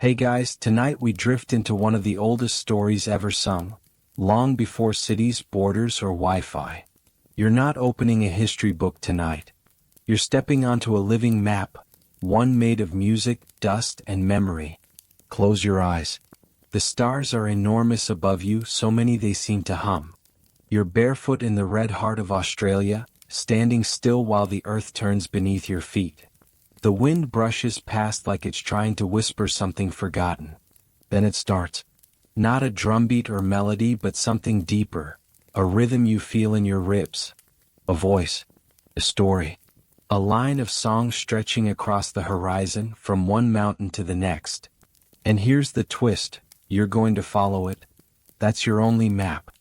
Hey guys, tonight we drift into one of the oldest stories ever sung, long before cities, borders, or Wi-Fi. You're not opening a history book tonight. You're stepping onto a living map, one made of music, dust, and memory. Close your eyes. The stars are enormous above you, so many they seem to hum. You're barefoot in the red heart of Australia, standing still while the earth turns beneath your feet. The wind brushes past like it's trying to whisper something forgotten. Then it starts. Not a drumbeat or melody, but something deeper. A rhythm you feel in your ribs. A voice. A story. A line of song stretching across the horizon from one mountain to the next. And here's the twist. You're going to follow it. That's your only map.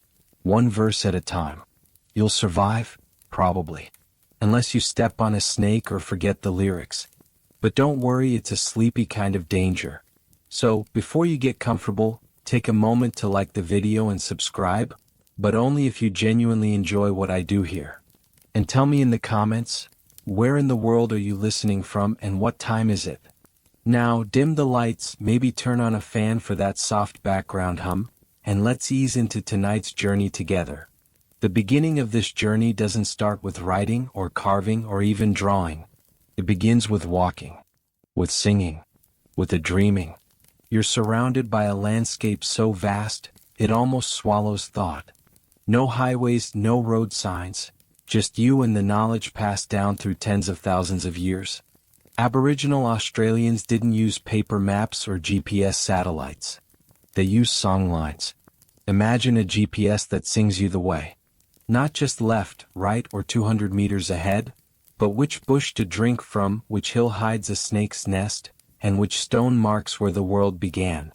One verse at a time. You'll survive? Probably. Unless you step on a snake or forget the lyrics. But don't worry, it's a sleepy kind of danger. So, before you get comfortable, take a moment to like the video and subscribe, but only if you genuinely enjoy what I do here. And tell me in the comments, where in the world are you listening from and what time is it? Now, dim the lights, maybe turn on a fan for that soft background hum, and let's ease into tonight's journey together. The beginning of this journey doesn't start with writing or carving or even drawing. It begins with walking, with singing, with a dreaming. You're surrounded by a landscape so vast, it almost swallows thought. No highways, no road signs, just you and the knowledge passed down through tens of thousands of years. Aboriginal Australians didn't use paper maps or GPS satellites. They used songlines. Imagine a GPS that sings you the way. Not just left, right, or 200 meters ahead, but which bush to drink from, which hill hides a snake's nest, and which stone marks where the world began.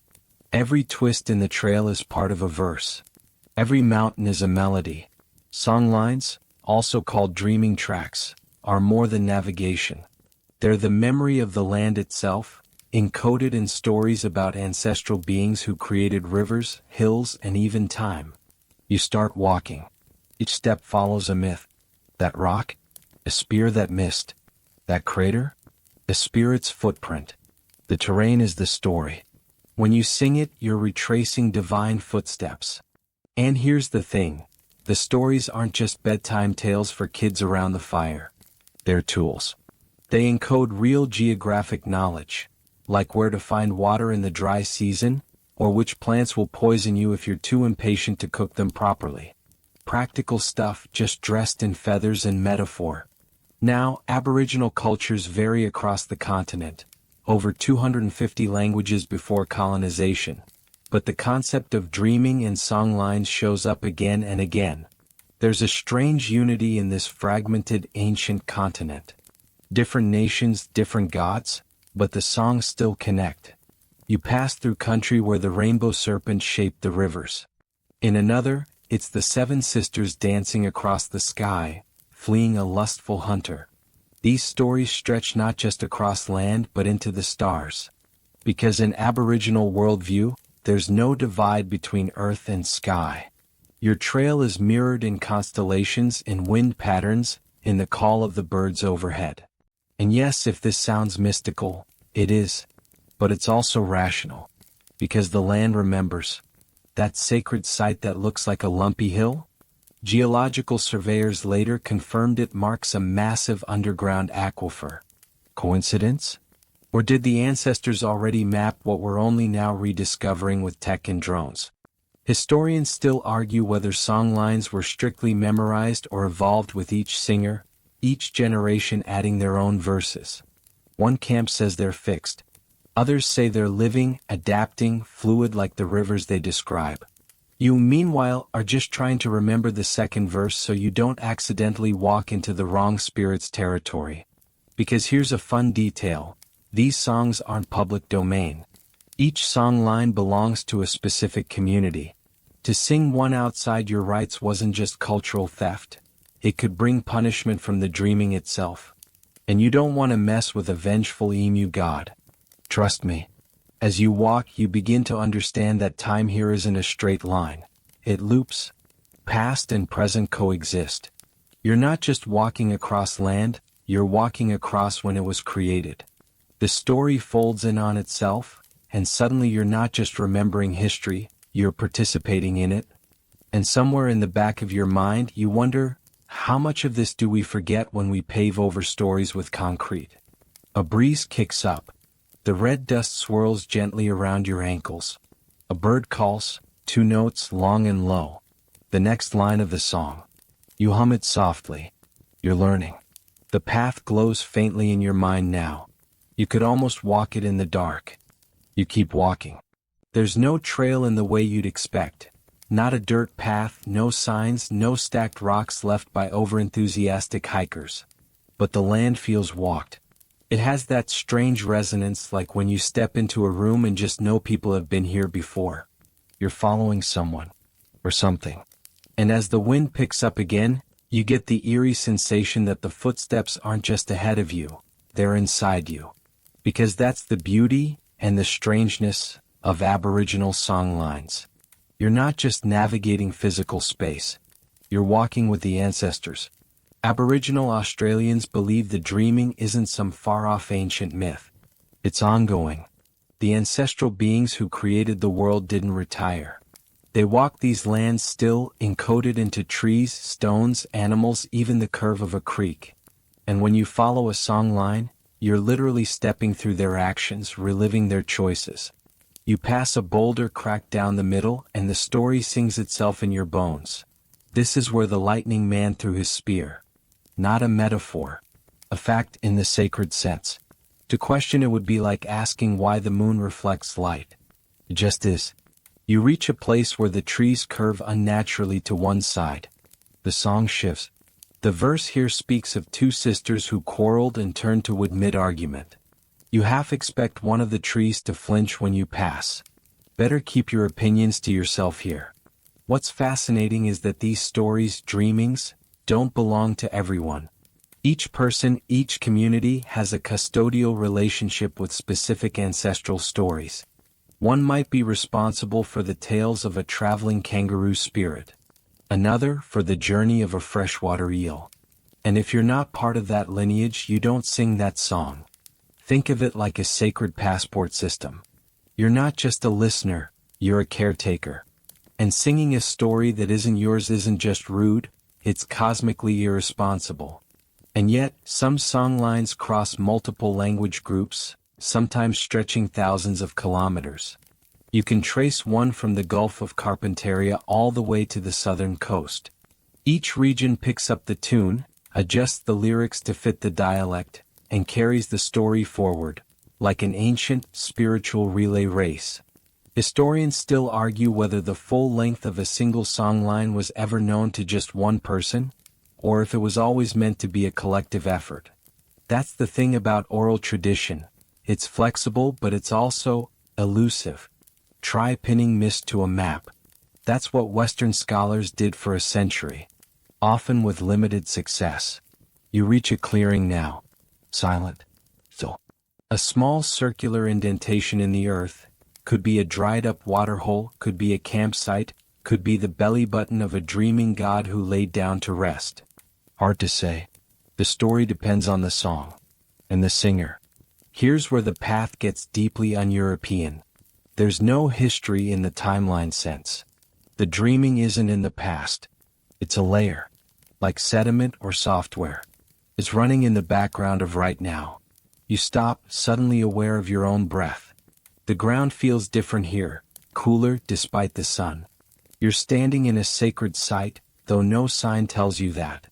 Every twist in the trail is part of a verse. Every mountain is a melody. Songlines, also called dreaming tracks, are more than navigation. They're the memory of the land itself, encoded in stories about ancestral beings who created rivers, hills, and even time. You start walking. Each step follows a myth. That rock? A spear that missed. That crater? A spirit's footprint. The terrain is the story. When you sing it, you're retracing divine footsteps. And here's the thing. The stories aren't just bedtime tales for kids around the fire. They're tools. They encode real geographic knowledge, like where to find water in the dry season, or which plants will poison you if you're too impatient to cook them properly. Practical stuff just dressed in feathers and metaphor. Now, Aboriginal cultures vary across the continent, over 250 languages before colonization, but the concept of dreaming and songlines shows up again and again. There's a strange unity in this fragmented ancient continent. Different nations, different gods, but the songs still connect. You pass through country where the rainbow serpent shaped the rivers. In another, it's the seven sisters dancing across the sky, fleeing a lustful hunter. These stories stretch not just across land but into the stars. Because in Aboriginal worldview, there's no divide between earth and sky. Your trail is mirrored in constellations, in wind patterns, in the call of the birds overhead. And yes, if this sounds mystical, it is. But it's also rational. Because the land remembers. That sacred site that looks like a lumpy hill? Geological surveyors later confirmed it marks a massive underground aquifer. Coincidence? Or did the ancestors already map what we're only now rediscovering with tech and drones? Historians still argue whether songlines were strictly memorized or evolved with each singer, each generation adding their own verses. One camp says they're fixed. Others say they're living, adapting, fluid like the rivers they describe. You, meanwhile, are just trying to remember the second verse so you don't accidentally walk into the wrong spirit's territory. Because here's a fun detail. These songs aren't public domain. Each song line belongs to a specific community. To sing one outside your rights wasn't just cultural theft. It could bring punishment from the dreaming itself. And you don't want to mess with a vengeful emu god. Trust me. As you walk, you begin to understand that time here isn't a straight line. It loops. Past and present coexist. You're not just walking across land, you're walking across when it was created. The story folds in on itself, and suddenly you're not just remembering history, you're participating in it. And somewhere in the back of your mind, you wonder, how much of this do we forget when we pave over stories with concrete? A breeze kicks up. The red dust swirls gently around your ankles. A bird calls, 2 notes long and low. The next line of the song. You hum it softly. You're learning. The path glows faintly in your mind now. You could almost walk it in the dark. You keep walking. There's no trail in the way you'd expect. Not a dirt path, no signs, no stacked rocks left by overenthusiastic hikers. But the land feels walked. It has that strange resonance, like when you step into a room and just know people have been here before. You're following someone. Or something. And as the wind picks up again, you get the eerie sensation that the footsteps aren't just ahead of you, they're inside you. Because that's the beauty and the strangeness of Aboriginal songlines. You're not just navigating physical space. You're walking with the ancestors. Aboriginal Australians believe the dreaming isn't some far-off ancient myth. It's ongoing. The ancestral beings who created the world didn't retire. They walk these lands still, encoded into trees, stones, animals, even the curve of a creek. And when you follow a songline, you're literally stepping through their actions, reliving their choices. You pass a boulder cracked down the middle, and the story sings itself in your bones. This is where the lightning man threw his spear. Not a metaphor. A fact in the sacred sense. To question it would be like asking why the moon reflects light. It just is. You reach a place where the trees curve unnaturally to one side. The song shifts. The verse here speaks of 2 sisters who quarreled and turned to wood mid-argument. You half expect one of the trees to flinch when you pass. Better keep your opinions to yourself here. What's fascinating is that these stories, dreamings, don't belong to everyone. Each person, each community has a custodial relationship with specific ancestral stories. One might be responsible for the tales of a traveling kangaroo spirit. Another for the journey of a freshwater eel. And if you're not part of that lineage, you don't sing that song. Think of it like a sacred passport system. You're not just a listener, you're a caretaker. And singing a story that isn't yours isn't just rude, it's cosmically irresponsible. And yet, some songlines cross multiple language groups, sometimes stretching thousands of kilometers. You can trace one from the Gulf of Carpentaria all the way to the southern coast. Each region picks up the tune, adjusts the lyrics to fit the dialect, and carries the story forward, like an ancient, spiritual relay race. Historians still argue whether the full length of a single songline was ever known to just one person, or if it was always meant to be a collective effort. That's the thing about oral tradition. It's flexible, but it's also elusive. Try pinning mist to a map. That's what Western scholars did for a century, often with limited success. You reach a clearing now. Silent. So, a small circular indentation in the earth, could be a dried-up waterhole, could be a campsite, could be the belly button of a dreaming god who laid down to rest. Hard to say. The story depends on the song. And the singer. Here's where the path gets deeply un-European. There's no history in the timeline sense. The dreaming isn't in the past. It's a layer. Like sediment or software. It's running in the background of right now. You stop, suddenly aware of your own breath. The ground feels different here, cooler despite the sun. You're standing in a sacred site, though no sign tells you that.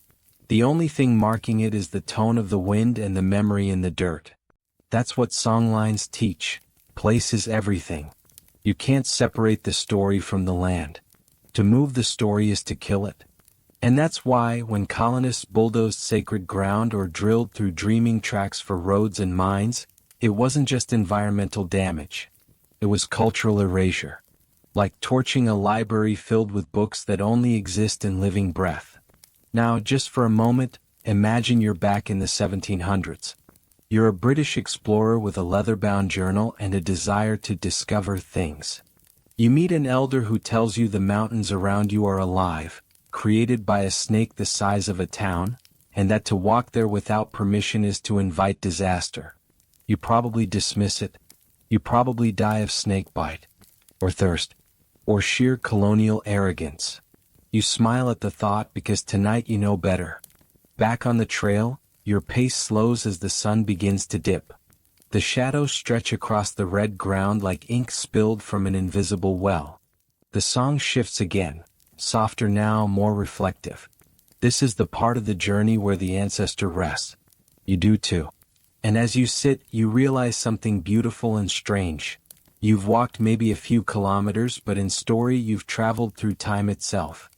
The only thing marking it is the tone of the wind and the memory in the dirt. That's what songlines teach. Place is everything. You can't separate the story from the land. To move the story is to kill it. And that's why, when colonists bulldozed sacred ground or drilled through dreaming tracks for roads and mines, it wasn't just environmental damage. It was cultural erasure. Like torching a library filled with books that only exist in living breath. Now, just for a moment, imagine you're back in the 1700s. You're a British explorer with a leather-bound journal and a desire to discover things. You meet an elder who tells you the mountains around you are alive, created by a snake the size of a town, and that to walk there without permission is to invite disaster. You probably dismiss it. You probably die of snakebite, or thirst, or sheer colonial arrogance. You smile at the thought because tonight you know better. Back on the trail, your pace slows as the sun begins to dip. The shadows stretch across the red ground like ink spilled from an invisible well. The song shifts again, softer now, more reflective. This is the part of the journey where the ancestor rests. You do too. And as you sit, you realize something beautiful and strange. You've walked maybe a few kilometers, but in story you've traveled through time itself.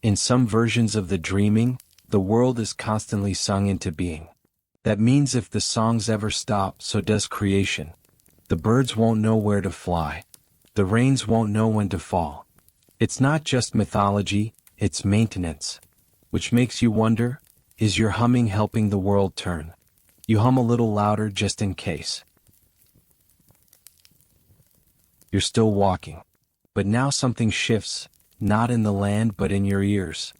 In some versions of the dreaming, the world is constantly sung into being. That means if the songs ever stop, so does creation. The birds won't know where to fly. The rains won't know when to fall. It's not just mythology, it's maintenance. Which makes you wonder, is your humming helping the world turn? You hum a little louder just in case. You're still walking. But now something shifts, not in the land but in your ears.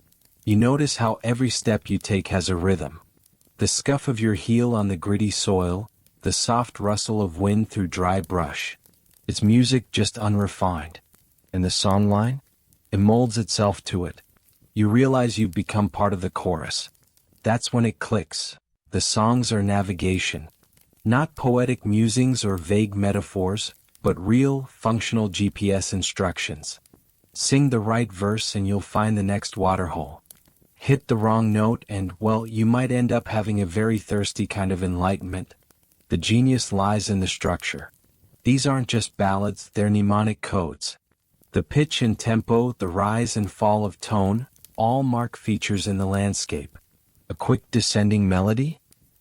You notice how every step you take has a rhythm. The scuff of your heel on the gritty soil, the soft rustle of wind through dry brush. It's music just unrefined. And the songline? It molds itself to it. You realize you've become part of the chorus. That's when it clicks. The songs are navigation. Not poetic musings or vague metaphors, but real, functional GPS instructions. Sing the right verse and you'll find the next waterhole. Hit the wrong note and, well, you might end up having a very thirsty kind of enlightenment. The genius lies in the structure. These aren't just ballads, they're mnemonic codes. The pitch and tempo, the rise and fall of tone, all mark features in the landscape. A quick descending melody?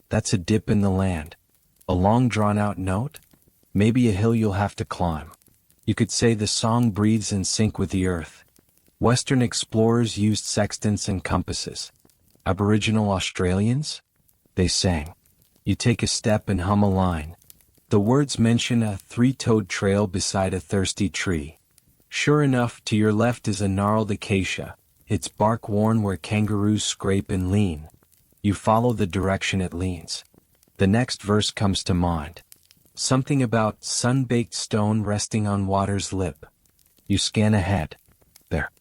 That's a dip in the land. A long drawn-out note? Maybe a hill you'll have to climb. You could say the song breathes in sync with the earth. Western explorers used sextants and compasses. Aboriginal Australians? They sang. You take a step and hum a line. The words mention a three-toed trail beside a thirsty tree. Sure enough, to your left is a gnarled acacia, its bark worn where kangaroos scrape and lean. You follow the direction it leans. The next verse comes to mind. Something about sun-baked stone resting on water's lip. You scan ahead. There.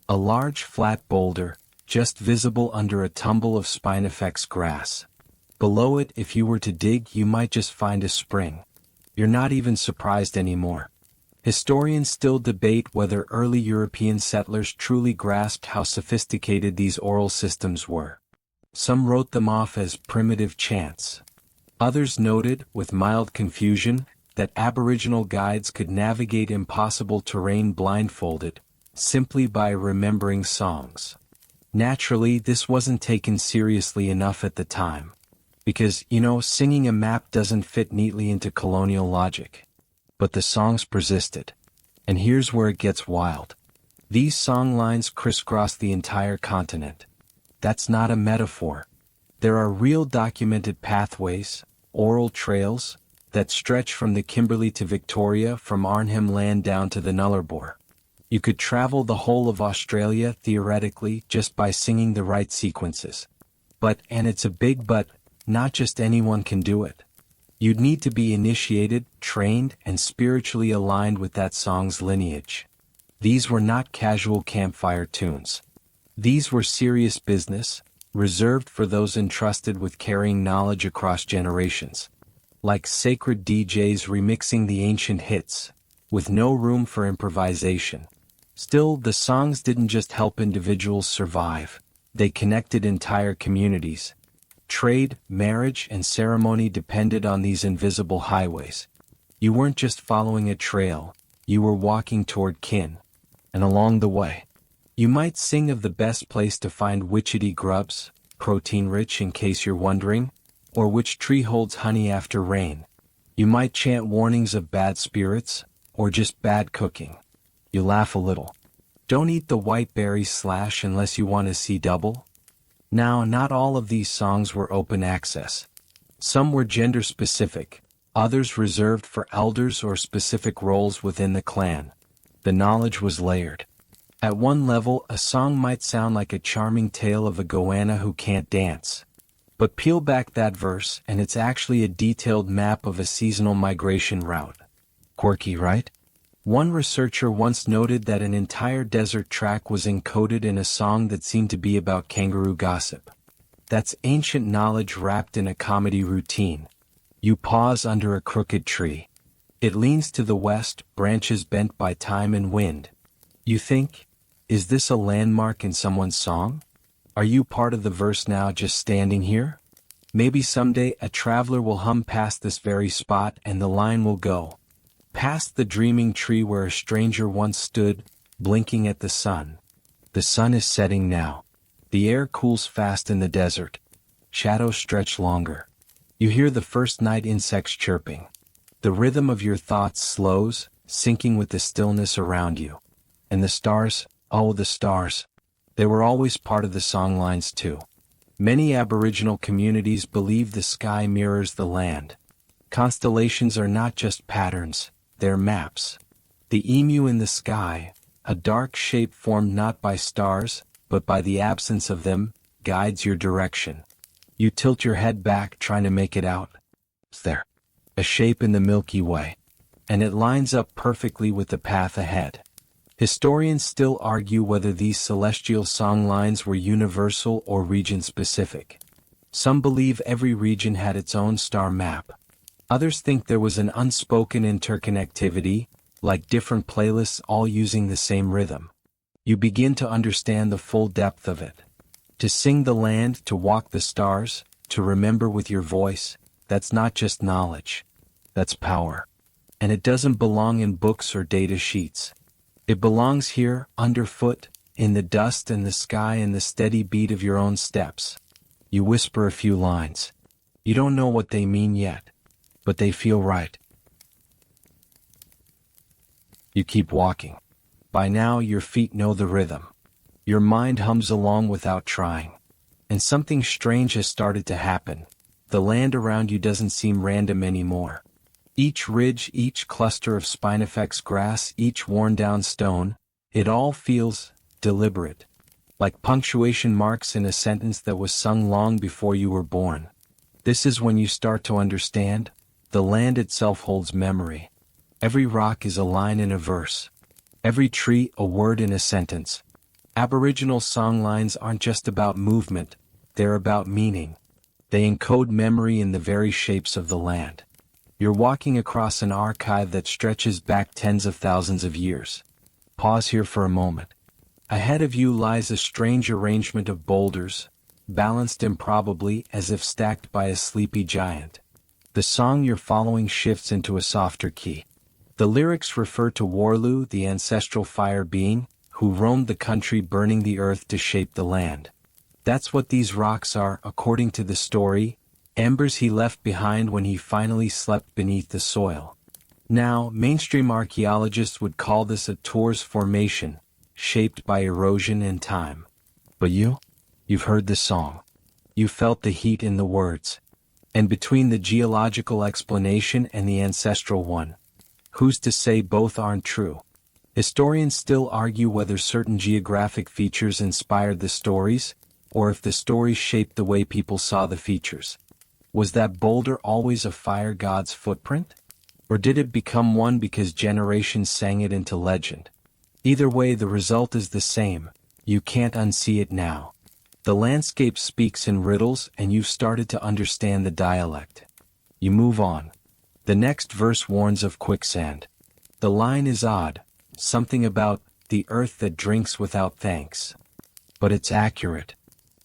A large flat boulder, just visible under a tumble of spinifex grass. Below it, if you were to dig, you might just find a spring. You're not even surprised anymore. Historians still debate whether early European settlers truly grasped how sophisticated these oral systems were. Some wrote them off as primitive chants. Others noted, with mild confusion, that Aboriginal guides could navigate impossible terrain blindfolded, simply by remembering songs. Naturally, this wasn't taken seriously enough at the time. Because, singing a map doesn't fit neatly into colonial logic. But the songs persisted. And here's where it gets wild. These songlines crisscross the entire continent. That's not a metaphor. There are real documented pathways, oral trails, that stretch from the Kimberley to Victoria, from Arnhem Land down to the Nullarbor. You could travel the whole of Australia, theoretically, just by singing the right sequences. But, and it's a big but, not just anyone can do it. You'd need to be initiated, trained, and spiritually aligned with that song's lineage. These were not casual campfire tunes. These were serious business, reserved for those entrusted with carrying knowledge across generations. Like sacred DJs remixing the ancient hits, with no room for improvisation. Still, the songs didn't just help individuals survive, they connected entire communities. Trade, marriage, and ceremony depended on these invisible highways. You weren't just following a trail, you were walking toward kin. And along the way, you might sing of the best place to find witchetty grubs, protein-rich in case you're wondering, or which tree holds honey after rain. You might chant warnings of bad spirits, or just bad cooking. You laugh a little. Don't eat the white berry slash unless you want to see double. Now, not all of these songs were open access. Some were gender-specific, others reserved for elders or specific roles within the clan. The knowledge was layered. At one level, a song might sound like a charming tale of a goanna who can't dance. But peel back that verse, and it's actually a detailed map of a seasonal migration route. Quirky, right? One researcher once noted that an entire desert track was encoded in a song that seemed to be about kangaroo gossip. That's ancient knowledge wrapped in a comedy routine. You pause under a crooked tree. It leans to the west, branches bent by time and wind. You think, is this a landmark in someone's song? Are you part of the verse now, just standing here? Maybe someday a traveler will hum past this very spot and the line will go, past the dreaming tree where a stranger once stood, blinking at the sun. The sun is setting now. The air cools fast in the desert. Shadows stretch longer. You hear the first night insects chirping. The rhythm of your thoughts slows, syncing with the stillness around you. And the stars, oh the stars. They were always part of the songlines too. Many Aboriginal communities believe the sky mirrors the land. Constellations are not just patterns, they're maps. The emu in the sky, a dark shape formed not by stars, but by the absence of them, guides your direction. You tilt your head back trying to make it out. It's there. A shape in the Milky Way. And it lines up perfectly with the path ahead. Historians still argue whether these celestial songlines were universal or region-specific. Some believe every region had its own star map. Others think there was an unspoken interconnectivity, like different playlists all using the same rhythm. You begin to understand the full depth of it. To sing the land, to walk the stars, to remember with your voice, that's not just knowledge. That's power. And it doesn't belong in books or data sheets. It belongs here, underfoot, in the dust and the sky and the steady beat of your own steps. You whisper a few lines. You don't know what they mean yet, but they feel right. You keep walking. By now your feet know the rhythm. Your mind hums along without trying. And something strange has started to happen. The land around you doesn't seem random anymore. Each ridge, each cluster of spinifex grass, each worn-down stone, it all feels deliberate. Like punctuation marks in a sentence that was sung long before you were born. This is when you start to understand, the land itself holds memory. Every rock is a line in a verse. Every tree a word in a sentence. Aboriginal songlines aren't just about movement, they're about meaning. They encode memory in the very shapes of the land. You're walking across an archive that stretches back tens of thousands of years. Pause here for a moment. Ahead of you lies a strange arrangement of boulders, balanced improbably as if stacked by a sleepy giant. The song you're following shifts into a softer key. The lyrics refer to Warlu, the ancestral fire being, who roamed the country burning the earth to shape the land. That's what these rocks are, according to the story, embers he left behind when he finally slept beneath the soil. Now, mainstream archaeologists would call this a Tours formation, shaped by erosion and time. But you've heard the song. You felt the heat in the words. And between the geological explanation and the ancestral one, who's to say both aren't true? Historians still argue whether certain geographic features inspired the stories, or if the stories shaped the way people saw the features. Was that boulder always a fire god's footprint? Or did it become one because generations sang it into legend? Either way, the result is the same. You can't unsee it now. The landscape speaks in riddles and you've started to understand the dialect. You move on. The next verse warns of quicksand. The line is odd, something about the earth that drinks without thanks. But it's accurate.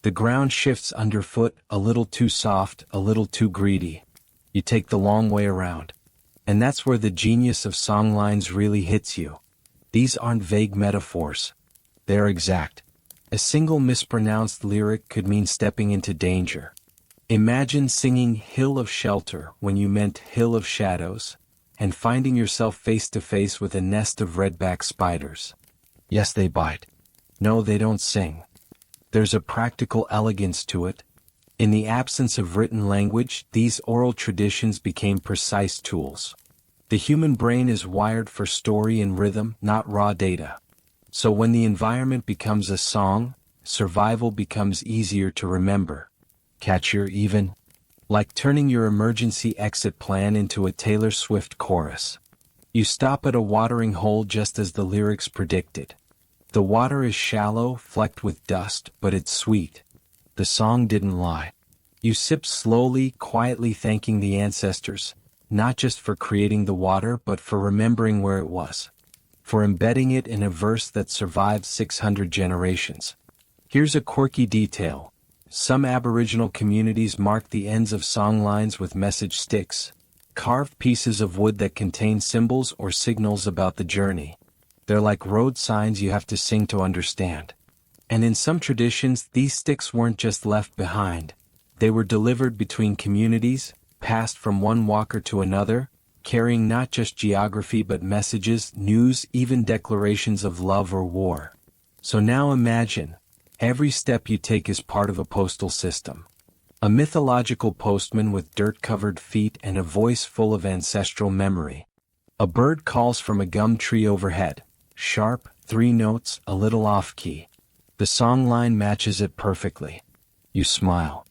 The ground shifts underfoot, a little too soft, a little too greedy. You take the long way around. And that's where the genius of songlines really hits you. These aren't vague metaphors. They're exact. A single mispronounced lyric could mean stepping into danger. Imagine singing Hill of Shelter when you meant Hill of Shadows, and finding yourself face to face with a nest of redback spiders. Yes, they bite. No, they don't sing. There's a practical elegance to it. In the absence of written language, these oral traditions became precise tools. The human brain is wired for story and rhythm, not raw data. So when the environment becomes a song, survival becomes easier to remember. Catchier even? Like turning your emergency exit plan into a Taylor Swift chorus. You stop at a watering hole just as the lyrics predicted. The water is shallow, flecked with dust, but it's sweet. The song didn't lie. You sip slowly, quietly thanking the ancestors, not just for creating the water but for remembering where it was, for embedding it in a verse that survived 600 generations. Here's a quirky detail. Some Aboriginal communities mark the ends of songlines with message sticks, carved pieces of wood that contain symbols or signals about the journey. They're like road signs you have to sing to understand. And in some traditions, these sticks weren't just left behind. They were delivered between communities, passed from one walker to another, carrying not just geography but messages, news, even declarations of love or war. So now imagine, every step you take is part of a postal system. A mythological postman with dirt-covered feet and a voice full of ancestral memory. A bird calls from a gum tree overhead. Sharp, 3 notes, a little off-key. The songline matches it perfectly. You smile.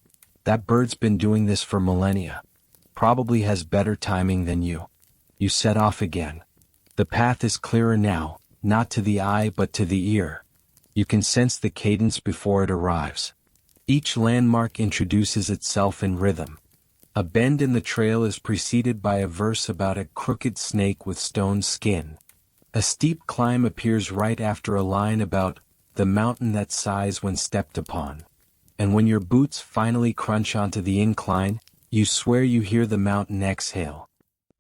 That bird's been doing this for millennia. Probably has better timing than you. You set off again. The path is clearer now, not to the eye but to the ear. You can sense the cadence before it arrives. Each landmark introduces itself in rhythm. A bend in the trail is preceded by a verse about a crooked snake with stone skin. A steep climb appears right after a line about the mountain that sighs when stepped upon. And when your boots finally crunch onto the incline, you swear you hear the mountain exhale.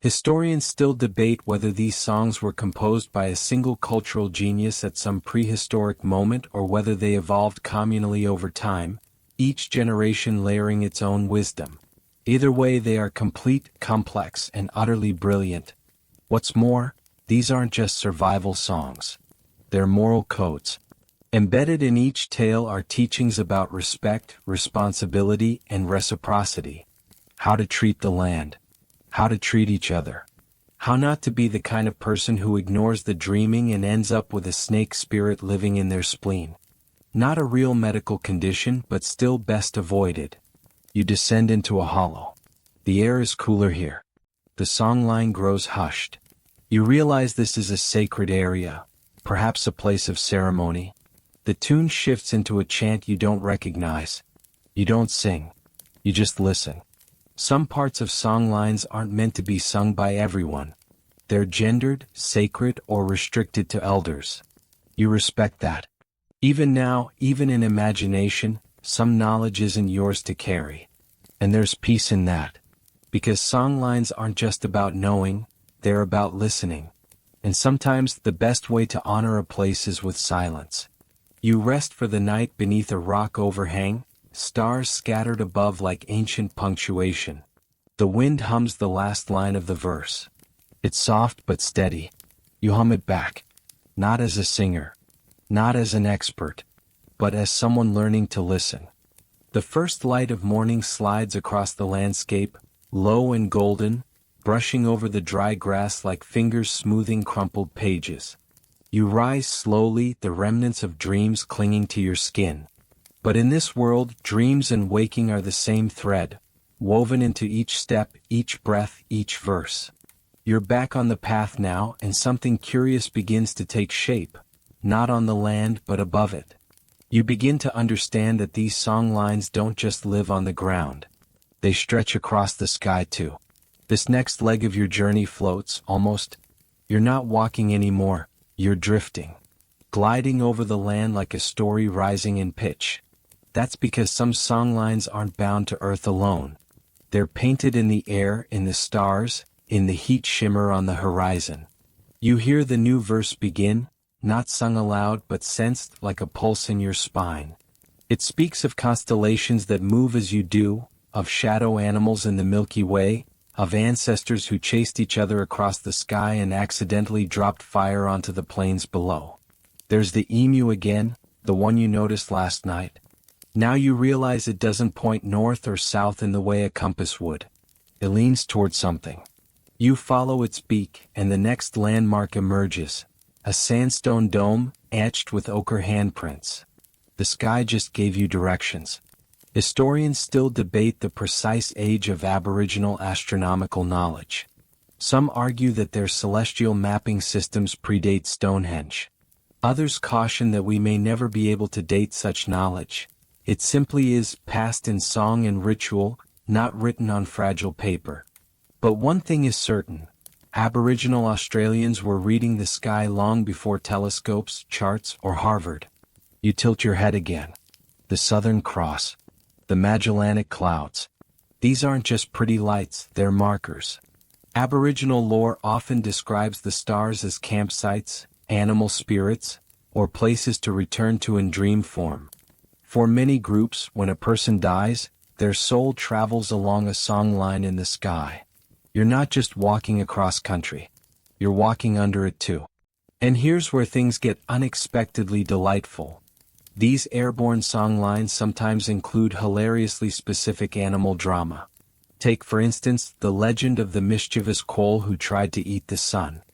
Historians still debate whether these songs were composed by a single cultural genius at some prehistoric moment or whether they evolved communally over time, each generation layering its own wisdom. Either way, they are complete, complex, and utterly brilliant. What's more, these aren't just survival songs. They're moral codes. Embedded in each tale are teachings about respect, responsibility, and reciprocity. How to treat the land. How to treat each other. How not to be the kind of person who ignores the dreaming and ends up with a snake spirit living in their spleen. Not a real medical condition, but still best avoided. You descend into a hollow. The air is cooler here. The songline grows hushed. You realize this is a sacred area, perhaps a place of ceremony. The tune shifts into a chant you don't recognize. You don't sing. You just listen. Some parts of songlines aren't meant to be sung by everyone. They're gendered, sacred, or restricted to elders. You respect that. Even now, even in imagination, some knowledge isn't yours to carry. And there's peace in that. Because songlines aren't just about knowing, they're about listening. And sometimes the best way to honor a place is with silence. You rest for the night beneath a rock overhang, stars scattered above like ancient punctuation. The wind hums the last line of the verse. It's soft but steady. You hum it back. Not as a singer. Not as an expert, but as someone learning to listen. The first light of morning slides across the landscape, low and golden, brushing over the dry grass like fingers smoothing crumpled pages. You rise slowly, the remnants of dreams clinging to your skin. But in this world, dreams and waking are the same thread, woven into each step, each breath, each verse. You're back on the path now, and something curious begins to take shape. Not on the land but above it. You begin to understand that these songlines don't just live on the ground. They stretch across the sky too. This next leg of your journey floats, almost. You're not walking anymore, you're drifting. Gliding over the land like a story rising in pitch. That's because some songlines aren't bound to earth alone. They're painted in the air, in the stars, in the heat shimmer on the horizon. You hear the new verse begin, not sung aloud but sensed like a pulse in your spine. It speaks of constellations that move as you do, of shadow animals in the Milky Way, of ancestors who chased each other across the sky and accidentally dropped fire onto the plains below. There's the emu again, the one you noticed last night. Now you realize it doesn't point north or south in the way a compass would. It leans toward something. You follow its beak, and the next landmark emerges. A sandstone dome, etched with ochre handprints. The sky just gave you directions. Historians still debate the precise age of Aboriginal astronomical knowledge. Some argue that their celestial mapping systems predate Stonehenge. Others caution that we may never be able to date such knowledge. It simply is passed in song and ritual, not written on fragile paper. But one thing is certain. Aboriginal Australians were reading the sky long before telescopes, charts, or Harvard. You tilt your head again. The Southern Cross. The Magellanic Clouds. These aren't just pretty lights, they're markers. Aboriginal lore often describes the stars as campsites, animal spirits, or places to return to in dream form. For many groups, when a person dies, their soul travels along a song line in the sky. You're not just walking across country. You're walking under it too. And here's where things get unexpectedly delightful. These airborne songlines sometimes include hilariously specific animal drama. Take for instance the legend of the mischievous quoll who tried to eat the sun.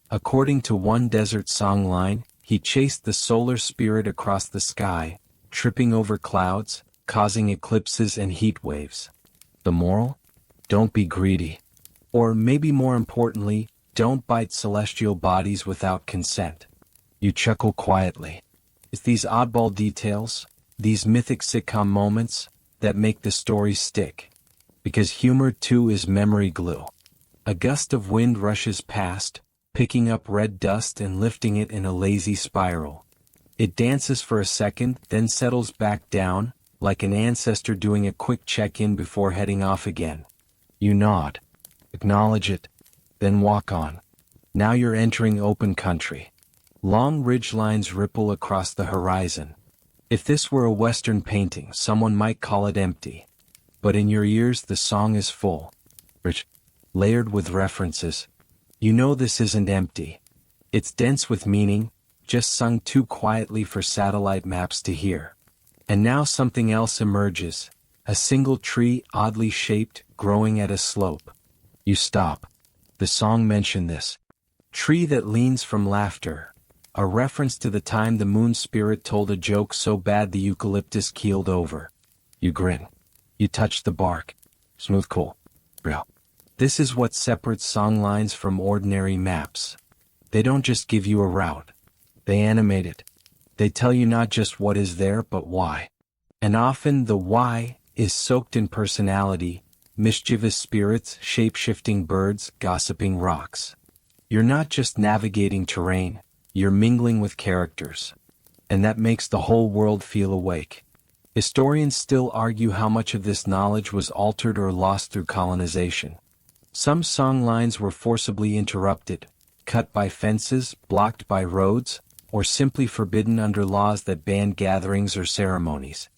According to one desert songline, he chased the solar spirit across the sky, tripping over clouds, causing eclipses and heat waves. The moral? Don't be greedy. Or maybe more importantly, don't bite celestial bodies without consent. You chuckle quietly. It's these oddball details, these mythic sitcom moments, that make the story stick. Because humor too is memory glue. A gust of wind rushes past, picking up red dust and lifting it in a lazy spiral. It dances for a second, then settles back down, like an ancestor doing a quick check-in before heading off again. You nod. Acknowledge it. Then walk on. Now you're entering open country. Long ridgelines ripple across the horizon. If this were a Western painting, someone might call it empty. But in your ears the song is full. Rich. Layered with references. You know this isn't empty. It's dense with meaning, just sung too quietly for satellite maps to hear. And now something else emerges. A single tree, oddly shaped, growing at a slope. You stop. The song mentioned this. Tree that leans from laughter. A reference to the time the moon spirit told a joke so bad the eucalyptus keeled over. You grin. You touch the bark. Smooth, cool. Real. This is what separates songlines from ordinary maps. They don't just give you a route. They animate it. They tell you not just what is there but why. And often the why is soaked in personality, mischievous spirits, shape-shifting birds, gossiping rocks. You're not just navigating terrain, you're mingling with characters. And that makes the whole world feel awake. Historians still argue how much of this knowledge was altered or lost through colonization. Some songlines were forcibly interrupted, cut by fences, blocked by roads, or simply forbidden under laws that banned gatherings or ceremonies.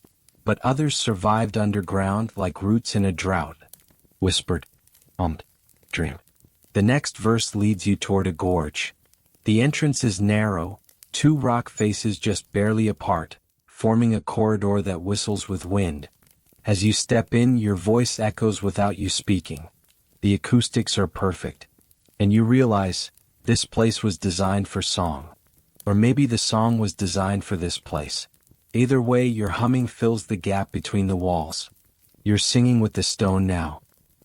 But others survived underground like roots in a drought. Whispered, dream. The next verse leads you toward a gorge. The entrance is narrow, two rock faces just barely apart, forming a corridor that whistles with wind. As you step in, your voice echoes without you speaking. The acoustics are perfect. And you realize, this place was designed for song. Or maybe the song was designed for this place. Either way, your humming fills the gap between the walls. You're singing with the stone now.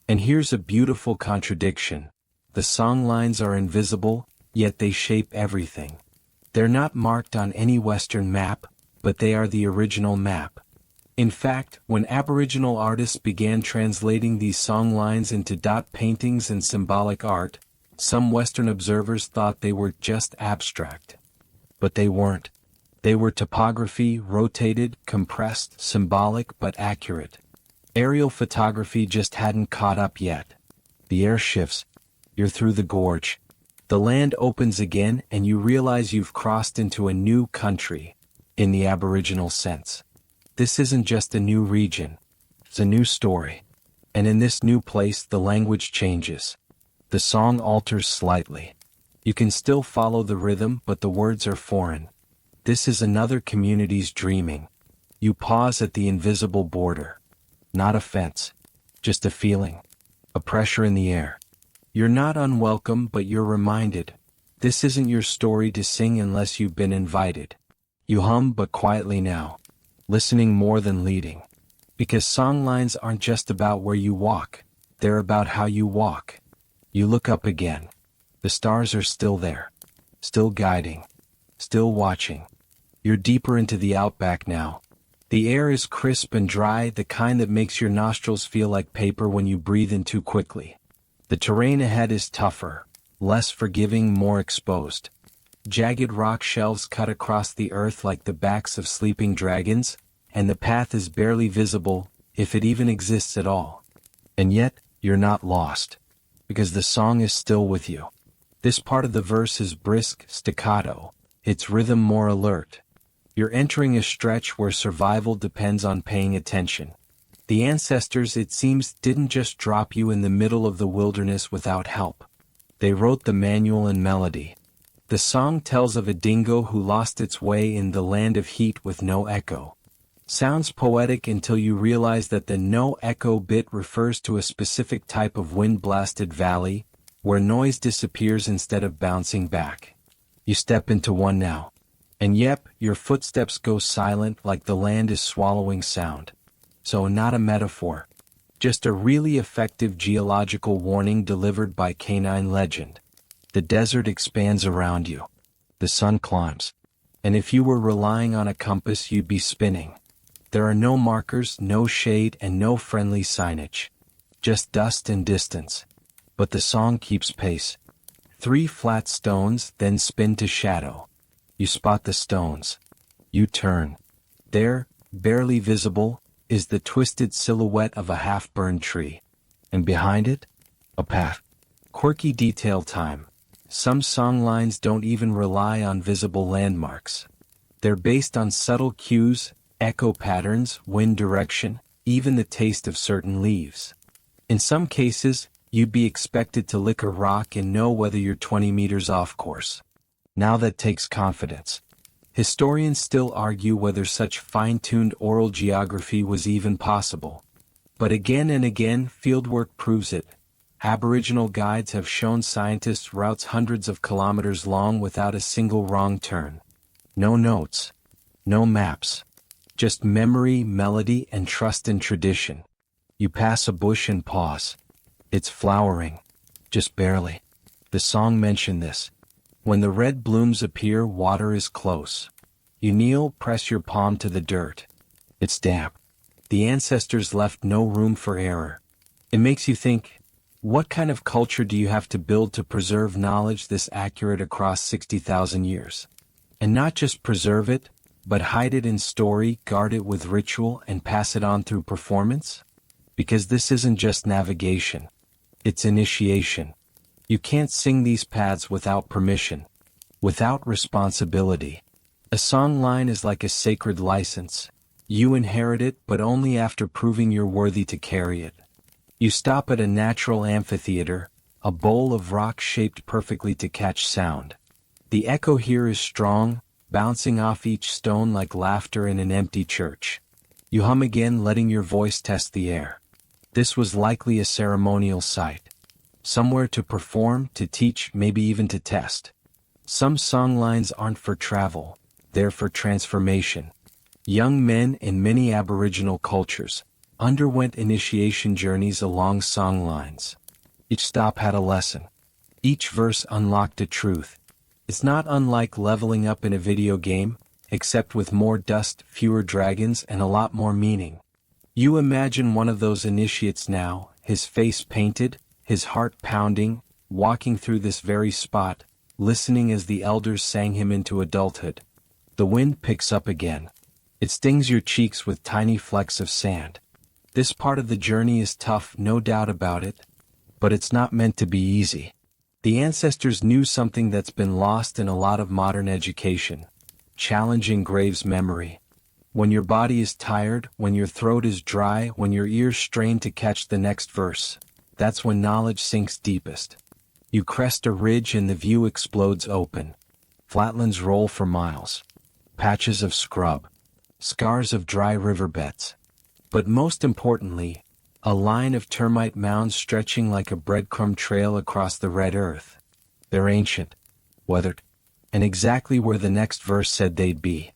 And here's a beautiful contradiction. The songlines are invisible, yet they shape everything. They're not marked on any Western map, but they are the original map. In fact, when Aboriginal artists began translating these songlines into dot paintings and symbolic art, some Western observers thought they were just abstract. But they weren't. They were topography, rotated, compressed, symbolic but accurate. Aerial photography just hadn't caught up yet. The air shifts. You're through the gorge. The land opens again and you realize you've crossed into a new country, in the Aboriginal sense. This isn't just a new region. It's a new story. And in this new place the language changes. The song alters slightly. You can still follow the rhythm but the words are foreign. This is another community's dreaming. You pause at the invisible border. Not a fence. Just a feeling. A pressure in the air. You're not unwelcome but you're reminded. This isn't your story to sing unless you've been invited. You hum but quietly now. Listening more than leading. Because songlines aren't just about where you walk. They're about how you walk. You look up again. The stars are still there. Still guiding. Still watching. You're deeper into the outback now. The air is crisp and dry, the kind that makes your nostrils feel like paper when you breathe in too quickly. The terrain ahead is tougher, less forgiving, more exposed. Jagged rock shelves cut across the earth like the backs of sleeping dragons, and the path is barely visible, if it even exists at all. And yet, you're not lost. Because the song is still with you. This part of the verse is brisk, staccato, its rhythm more alert. You're entering a stretch where survival depends on paying attention. The ancestors, it seems, didn't just drop you in the middle of the wilderness without help. They wrote the manual and melody. The song tells of a dingo who lost its way in the land of heat with no echo. Sounds poetic until you realize that the no echo bit refers to a specific type of wind-blasted valley, where noise disappears instead of bouncing back. You step into one now. And yep, your footsteps go silent like the land is swallowing sound. So not a metaphor. Just a really effective geological warning delivered by canine legend. The desert expands around you. The sun climbs. And if you were relying on a compass, you'd be spinning. There are no markers, no shade, and no friendly signage. Just dust and distance. But the song keeps pace. 3 flat stones, then spin to shadow. You spot the stones. You turn. There, barely visible, is the twisted silhouette of a half-burned tree. And behind it, a path. Quirky detail time. Some songlines don't even rely on visible landmarks. They're based on subtle cues, echo patterns, wind direction, even the taste of certain leaves. In some cases, you'd be expected to lick a rock and know whether you're 20 meters off course. Now that takes confidence. Historians still argue whether such fine-tuned oral geography was even possible. But again and again, fieldwork proves it. Aboriginal guides have shown scientists routes hundreds of kilometers long without a single wrong turn. No notes. No maps. Just memory, melody, and trust in tradition. You pass a bush and pause. It's flowering. Just barely. The song mentioned this. When the red blooms appear, water is close. You kneel, press your palm to the dirt. It's damp. The ancestors left no room for error. It makes you think, what kind of culture do you have to build to preserve knowledge this accurate across 60,000 years? And not just preserve it, but hide it in story, guard it with ritual, and pass it on through performance? Because this isn't just navigation. It's initiation. You can't sing these paths without permission, without responsibility. A songline is like a sacred license. You inherit it, but only after proving you're worthy to carry it. You stop at a natural amphitheater, a bowl of rock shaped perfectly to catch sound. The echo here is strong, bouncing off each stone like laughter in an empty church. You hum again, letting your voice test the air. This was likely a ceremonial site. Somewhere to perform, to teach, maybe even to test. Some songlines aren't for travel, they're for transformation. Young men in many Aboriginal cultures underwent initiation journeys along songlines. Each stop had a lesson. Each verse unlocked a truth. It's not unlike leveling up in a video game, except with more dust, fewer dragons, and a lot more meaning. You imagine one of those initiates now, his face painted, his heart pounding, walking through this very spot, listening as the elders sang him into adulthood. The wind picks up again. It stings your cheeks with tiny flecks of sand. This part of the journey is tough, no doubt about it, but it's not meant to be easy. The ancestors knew something that's been lost in a lot of modern education. Challenging Graves' memory. When your body is tired, when your throat is dry, when your ears strain to catch the next verse, that's when knowledge sinks deepest. You crest a ridge and the view explodes open. Flatlands roll for miles. Patches of scrub. Scars of dry riverbeds. But most importantly, a line of termite mounds stretching like a breadcrumb trail across the red earth. They're ancient, weathered, and exactly where the next verse said they'd be.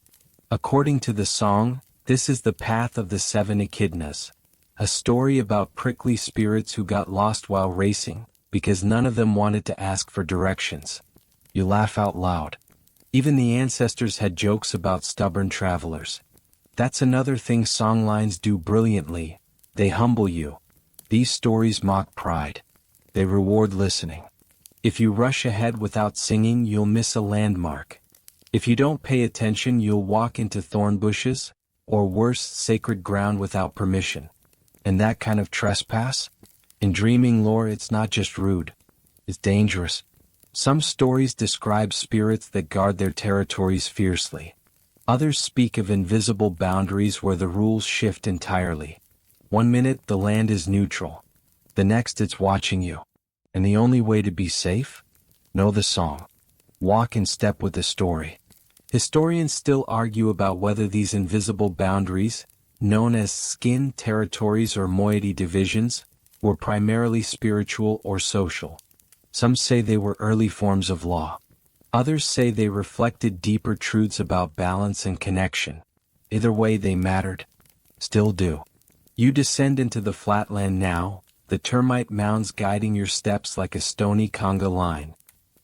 According to the song, this is the path of the 7 echidnas, a story about prickly spirits who got lost while racing, because none of them wanted to ask for directions. You laugh out loud. Even the ancestors had jokes about stubborn travelers. That's another thing songlines do brilliantly. They humble you. These stories mock pride. They reward listening. If you rush ahead without singing, you'll miss a landmark. If you don't pay attention, you'll walk into thorn bushes, or worse, sacred ground without permission. And that kind of trespass? In dreaming lore, it's not just rude. It's dangerous. Some stories describe spirits that guard their territories fiercely. Others speak of invisible boundaries where the rules shift entirely. One minute the land is neutral. The next it's watching you. And the only way to be safe? Know the song. Walk in step with the story. Historians still argue about whether these invisible boundaries, known as skin territories or moiety divisions, were primarily spiritual or social. Some say they were early forms of law. Others say they reflected deeper truths about balance and connection. Either way, they mattered. Still do. You descend into the flatland now, the termite mounds guiding your steps like a stony conga line.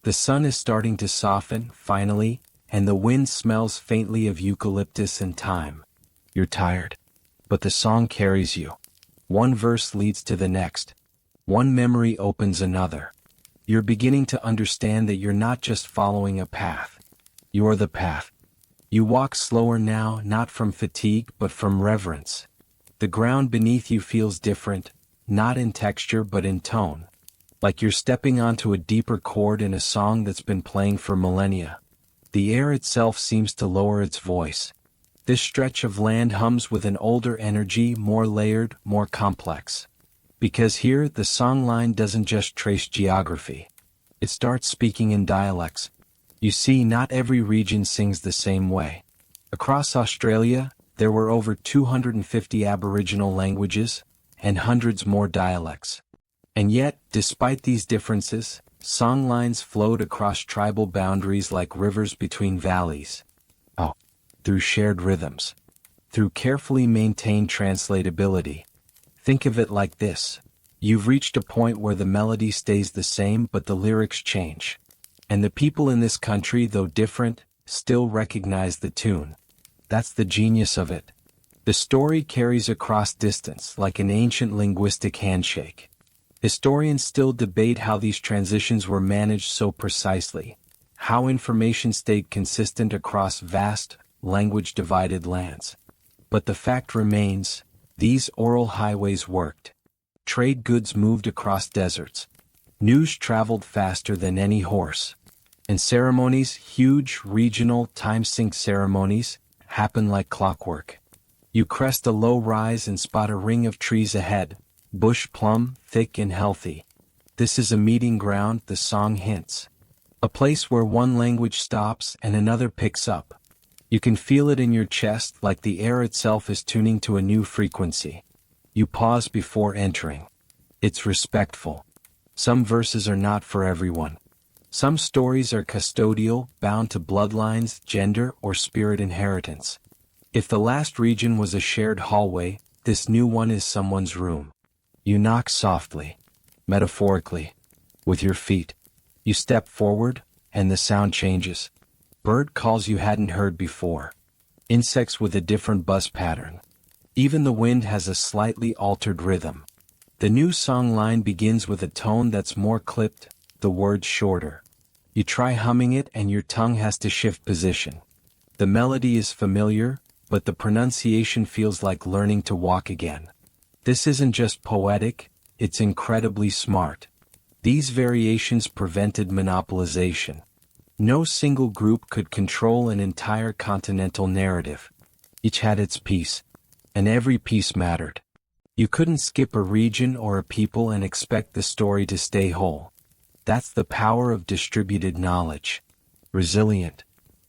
The sun is starting to soften, finally, and the wind smells faintly of eucalyptus and thyme. You're tired. But the song carries you. One verse leads to the next. One memory opens another. You're beginning to understand that you're not just following a path. You're the path. You walk slower now, not from fatigue but from reverence. The ground beneath you feels different, not in texture but in tone. Like you're stepping onto a deeper chord in a song that's been playing for millennia. The air itself seems to lower its voice. This stretch of land hums with an older energy, more layered, more complex. Because here, the songline doesn't just trace geography. It starts speaking in dialects. You see, not every region sings the same way. Across Australia, there were over 250 Aboriginal languages, and hundreds more dialects. And yet, despite these differences, songlines flowed across tribal boundaries like rivers between valleys. Oh, through shared rhythms. Through carefully maintained translatability. Think of it like this. You've reached a point where the melody stays the same but the lyrics change. And the people in this country, though different, still recognize the tune. That's the genius of it. The story carries across distance like an ancient linguistic handshake. Historians still debate how these transitions were managed so precisely, how information stayed consistent across vast, language-divided lands. But the fact remains, these oral highways worked. Trade goods moved across deserts. News traveled faster than any horse. And ceremonies, huge, regional, time-synced ceremonies, happen like clockwork. You crest a low rise and spot a ring of trees ahead, bush plum, thick and healthy. This is a meeting ground, the song hints. A place where one language stops and another picks up. You can feel it in your chest like the air itself is tuning to a new frequency. You pause before entering. It's respectful. Some verses are not for everyone. Some stories are custodial, bound to bloodlines, gender, or spirit inheritance. If the last region was a shared hallway, this new one is someone's room. You knock softly, metaphorically, with your feet. You step forward, and the sound changes. Bird calls you hadn't heard before. Insects with a different buzz pattern. Even the wind has a slightly altered rhythm. The new song line begins with a tone that's more clipped, the words shorter. You try humming it and your tongue has to shift position. The melody is familiar, but the pronunciation feels like learning to walk again. This isn't just poetic, it's incredibly smart. These variations prevented monopolization. No single group could control an entire continental narrative. Each had its piece, and every piece mattered. You couldn't skip a region or a people and expect the story to stay whole. That's the power of distributed knowledge. Resilient,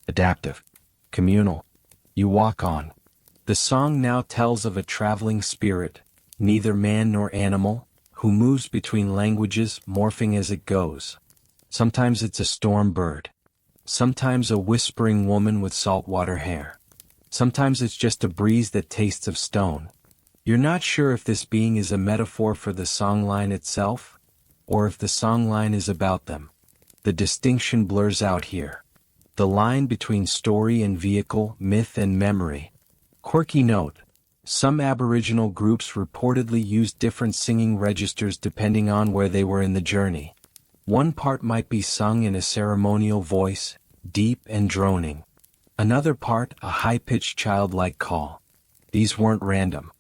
adaptive, communal. You walk on. The song now tells of a traveling spirit, neither man nor animal, who moves between languages, morphing as it goes. Sometimes it's a storm bird. Sometimes a whispering woman with saltwater hair. Sometimes it's just a breeze that tastes of stone. You're not sure if this being is a metaphor for the songline itself, or if the songline is about them. The distinction blurs out here. The line between story and vehicle, myth and memory. Quirky note: some Aboriginal groups reportedly used different singing registers depending on where they were in the journey. One part might be sung in a ceremonial voice, deep and droning. Another part, a high-pitched childlike call. These weren't random.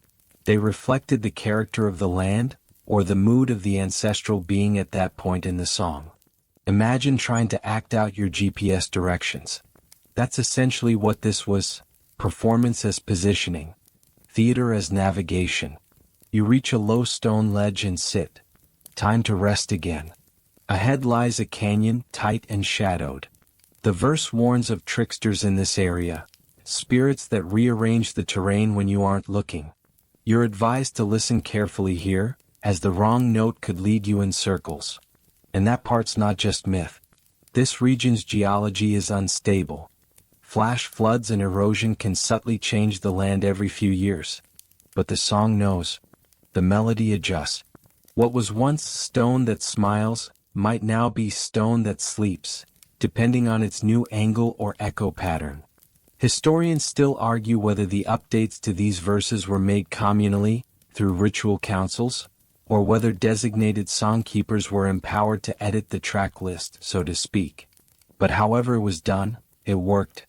They reflected the character of the land, or the mood of the ancestral being at that point in the song. Imagine trying to act out your GPS directions. That's essentially what this was: performance as positioning, theater as navigation. You reach a low stone ledge and sit. Time to rest again. Ahead lies a canyon, tight and shadowed. The verse warns of tricksters in this area, spirits that rearrange the terrain when you aren't looking. You're advised to listen carefully here, as the wrong note could lead you in circles. And that part's not just myth. This region's geology is unstable. Flash floods and erosion can subtly change the land every few years. But the song knows. The melody adjusts. What was once stone that smiles might now be stone that sleeps, depending on its new angle or echo pattern. Historians still argue whether the updates to these verses were made communally, through ritual councils, or whether designated songkeepers were empowered to edit the track list, so to speak. But however it was done, it worked.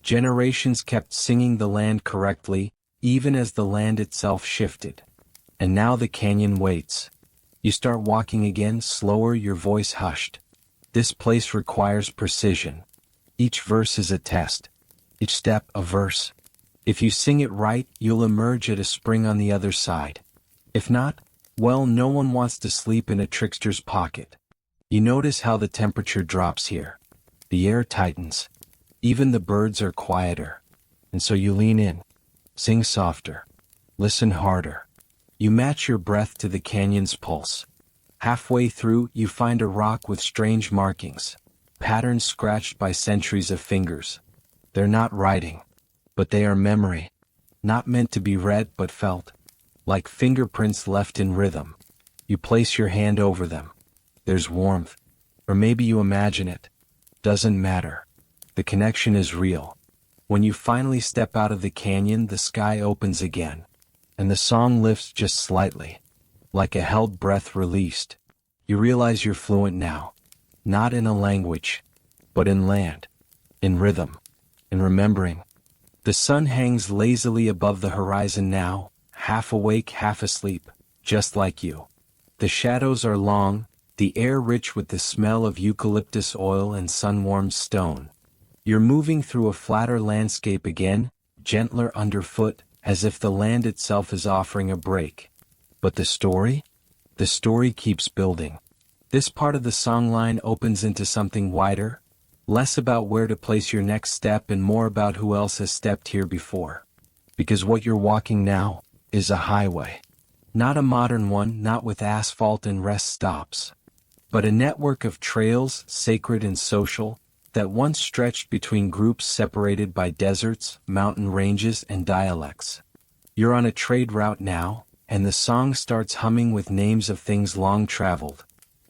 Generations kept singing the land correctly, even as the land itself shifted. And now the canyon waits. You start walking again, slower, your voice hushed. This place requires precision. Each verse is a test. Each step a verse. If you sing it right, you'll emerge at a spring on the other side. If not, well, no one wants to sleep in a trickster's pocket. You notice how the temperature drops here. The air tightens. Even the birds are quieter. And so you lean in. Sing softer. Listen harder. You match your breath to the canyon's pulse. Halfway through, you find a rock with strange markings, patterns scratched by centuries of fingers. They're not writing, but they are memory. Not meant to be read but felt. Like fingerprints left in rhythm. You place your hand over them. There's warmth. Or maybe you imagine it. Doesn't matter. The connection is real. When you finally step out of the canyon, the sky opens again. And the song lifts just slightly. Like a held breath released. You realize you're fluent now. Not in a language, but in land. In rhythm. In remembering. The sun hangs lazily above the horizon now, half awake, half asleep, just like you. The shadows are long, the air rich with the smell of eucalyptus oil and sun-warmed stone. You're moving through a flatter landscape again, gentler underfoot, as if the land itself is offering a break. But the story? The story keeps building. This part of the songline opens into something wider, less about where to place your next step and more about who else has stepped here before. Because what you're walking now is a highway. Not a modern one, not with asphalt and rest stops, but a network of trails, sacred and social, that once stretched between groups separated by deserts, mountain ranges, and dialects. You're on a trade route now, and the song starts humming with names of things long traveled.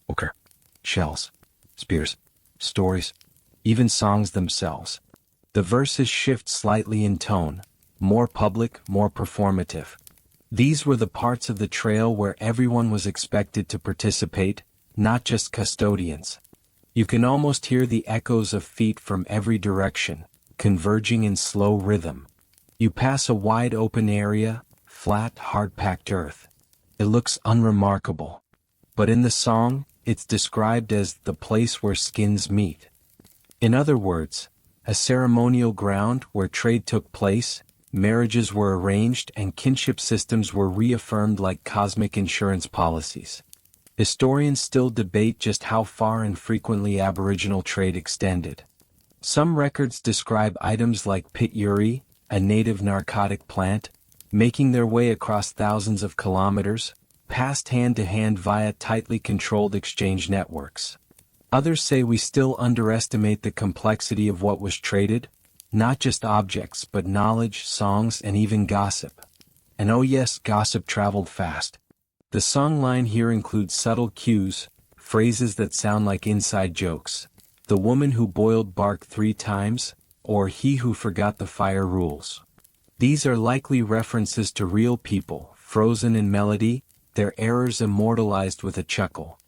Ochre, shells, spears, stories, even songs themselves. The verses shift slightly in tone, more public, more performative. These were the parts of the trail where everyone was expected to participate, not just custodians. You can almost hear the echoes of feet from every direction, converging in slow rhythm. You pass a wide open area, flat, hard-packed earth. It looks unremarkable. But in the song, it's described as the place where skins meet. In other words, a ceremonial ground where trade took place, marriages were arranged, and kinship systems were reaffirmed like cosmic insurance policies. Historians still debate just how far and frequently Aboriginal trade extended. Some records describe items like pit uri, a native narcotic plant, making their way across thousands of kilometers, passed hand to hand via tightly controlled exchange networks. Others say we still underestimate the complexity of what was traded, not just objects but knowledge, songs, and even gossip. And oh yes, gossip traveled fast. The songline here includes subtle cues, phrases that sound like inside jokes. The woman who boiled bark 3 times, or he who forgot the fire rules. These are likely references to real people, frozen in melody, their errors immortalized with a chuckle.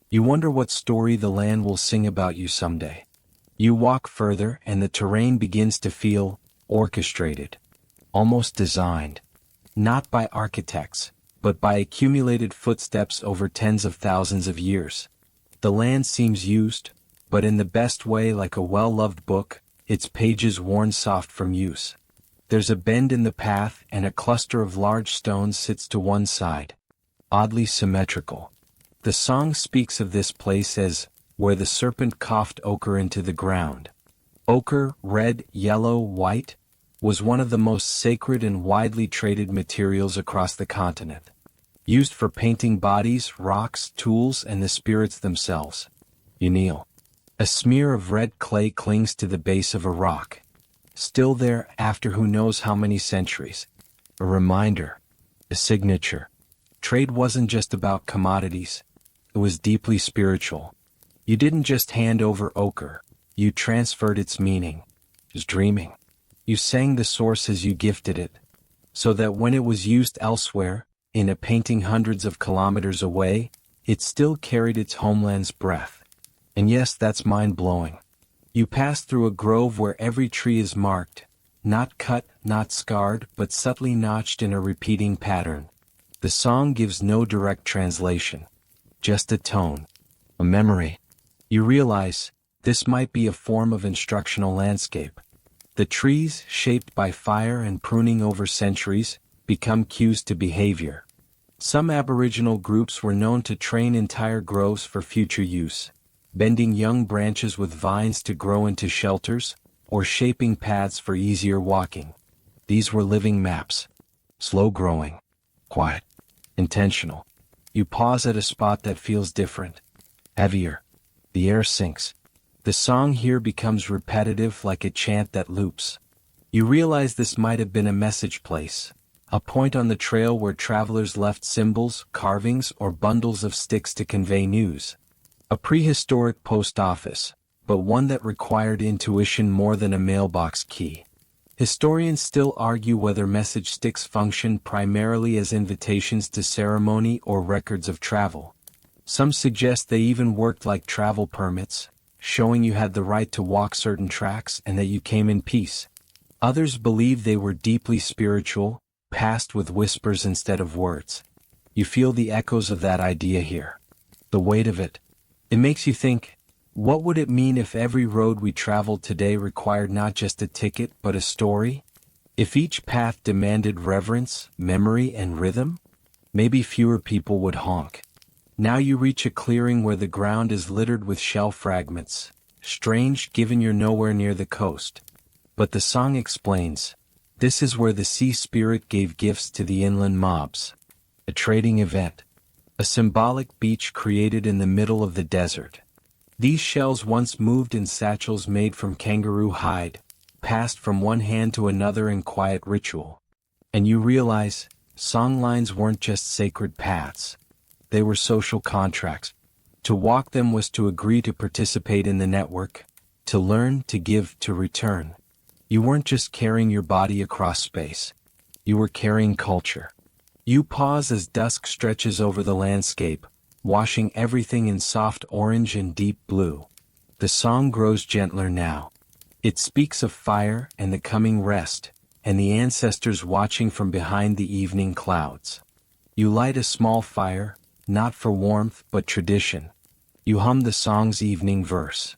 You wonder what story the land will sing about you someday. You walk further and the terrain begins to feel orchestrated, almost designed, not by architects, but by accumulated footsteps over tens of thousands of years. The land seems used, but in the best way, like a well-loved book, its pages worn soft from use. There's a bend in the path and a cluster of large stones sits to one side, oddly symmetrical. The song speaks of this place as where the serpent coughed ochre into the ground. Ochre, red, yellow, white, was one of the most sacred and widely traded materials across the continent. Used for painting bodies, rocks, tools, and the spirits themselves. You kneel. A smear of red clay clings to the base of a rock. Still there after who knows how many centuries. A reminder. A signature. Trade wasn't just about commodities. It was deeply spiritual. You didn't just hand over ochre. You transferred its meaning. It was dreaming. You sang the source as you gifted it, so that when it was used elsewhere, in a painting hundreds of kilometers away, it still carried its homeland's breath. And yes, that's mind-blowing. You pass through a grove where every tree is marked, not cut, not scarred, but subtly notched in a repeating pattern. The song gives no direct translation, just a tone, a memory. You realize, this might be a form of instructional landscape. The trees, shaped by fire and pruning over centuries, become cues to behavior. Some Aboriginal groups were known to train entire groves for future use, bending young branches with vines to grow into shelters, or shaping paths for easier walking. These were living maps. Slow growing, quiet, intentional. You pause at a spot that feels different, heavier. The air sinks. The song here becomes repetitive like a chant that loops. You realize this might have been a message place, a point on the trail where travelers left symbols, carvings, or bundles of sticks to convey news. A prehistoric post office, but one that required intuition more than a mailbox key. Historians still argue whether message sticks function primarily as invitations to ceremony or records of travel. Some suggest they even worked like travel permits, showing you had the right to walk certain tracks and that you came in peace. Others believe they were deeply spiritual, passed with whispers instead of words. You feel the echoes of that idea here. The weight of it. It makes you think, what would it mean if every road we traveled today required not just a ticket but a story? If each path demanded reverence, memory, and rhythm? Maybe fewer people would honk. Now you reach a clearing where the ground is littered with shell fragments. Strange given you're nowhere near the coast. But the song explains, this is where the sea spirit gave gifts to the inland mobs. A trading event. A symbolic beach created in the middle of the desert. These shells once moved in satchels made from kangaroo hide, passed from one hand to another in quiet ritual. And you realize, songlines weren't just sacred paths. They were social contracts. To walk them was to agree to participate in the network, to learn, to give, to return. You weren't just carrying your body across space. You were carrying culture. You pause as dusk stretches over the landscape, washing everything in soft orange and deep blue. The song grows gentler now. It speaks of fire and the coming rest, and the ancestors watching from behind the evening clouds. You light a small fire, not for warmth but tradition. You hum the song's evening verse.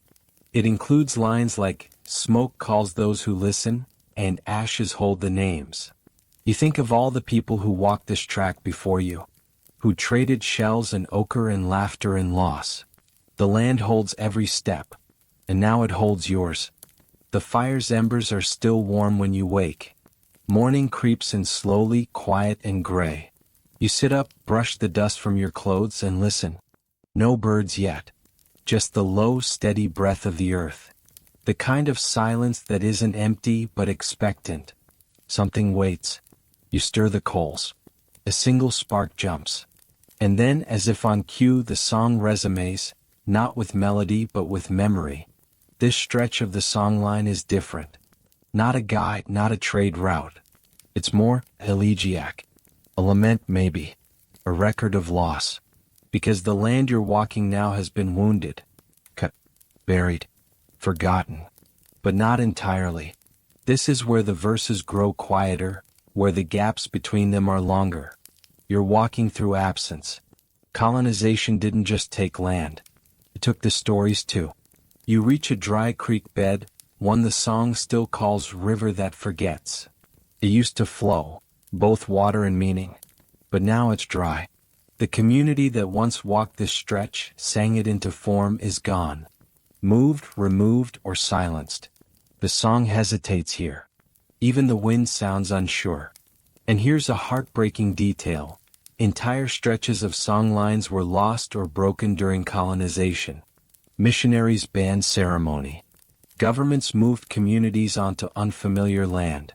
It includes lines like, "Smoke calls those who listen," and "Ashes hold the names." You think of all the people who walked this track before you, who traded shells and ochre and laughter and loss. The land holds every step, and now it holds yours. The fire's embers are still warm when you wake. Morning creeps in slowly, quiet and gray. You sit up, brush the dust from your clothes and listen. No birds yet. Just the low, steady breath of the earth. The kind of silence that isn't empty but expectant. Something waits. You stir the coals. A single spark jumps. And then, as if on cue, the song resumes, not with melody but with memory. This stretch of the songline is different. Not a guide, not a trade route. It's more elegiac. A lament maybe. A record of loss. Because the land you're walking now has been wounded, cut, buried, forgotten. But not entirely. This is where the verses grow quieter, where the gaps between them are longer. You're walking through absence. Colonization didn't just take land. It took the stories too. You reach a dry creek bed, one the song still calls river that forgets. It used to flow, both water and meaning. But now it's dry. The community that once walked this stretch, sang it into form, is gone. Moved, removed, or silenced. The song hesitates here. Even the wind sounds unsure. And here's a heartbreaking detail. Entire stretches of songlines were lost or broken during colonization. Missionaries banned ceremony. Governments moved communities onto unfamiliar land.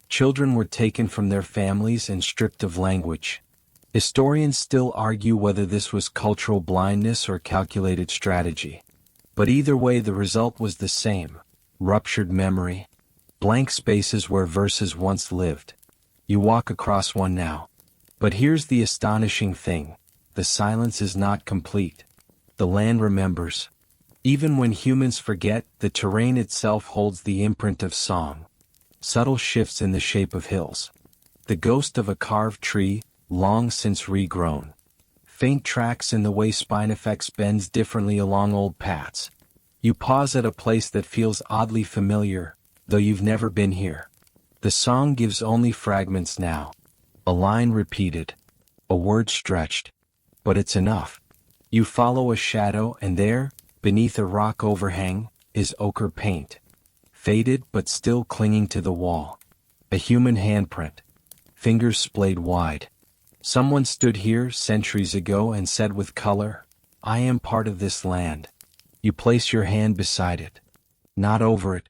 Children were taken from their families and stripped of language. Historians still argue whether this was cultural blindness or calculated strategy. But either way, the result was the same. Ruptured memory. Blank spaces where verses once lived. You walk across one now. But here's the astonishing thing. The silence is not complete. The land remembers. Even when humans forget, the terrain itself holds the imprint of song. Subtle shifts in the shape of hills. The ghost of a carved tree, long since regrown. Faint tracks in the way Spinifex bends differently along old paths. You pause at a place that feels oddly familiar, though you've never been here. The song gives only fragments now. A line repeated. A word stretched. But it's enough. You follow a shadow and there, beneath a rock overhang, is ochre paint. Faded but still clinging to the wall. A human handprint. Fingers splayed wide. Someone stood here centuries ago and said with color, "I am part of this land." You place your hand beside it. Not over it.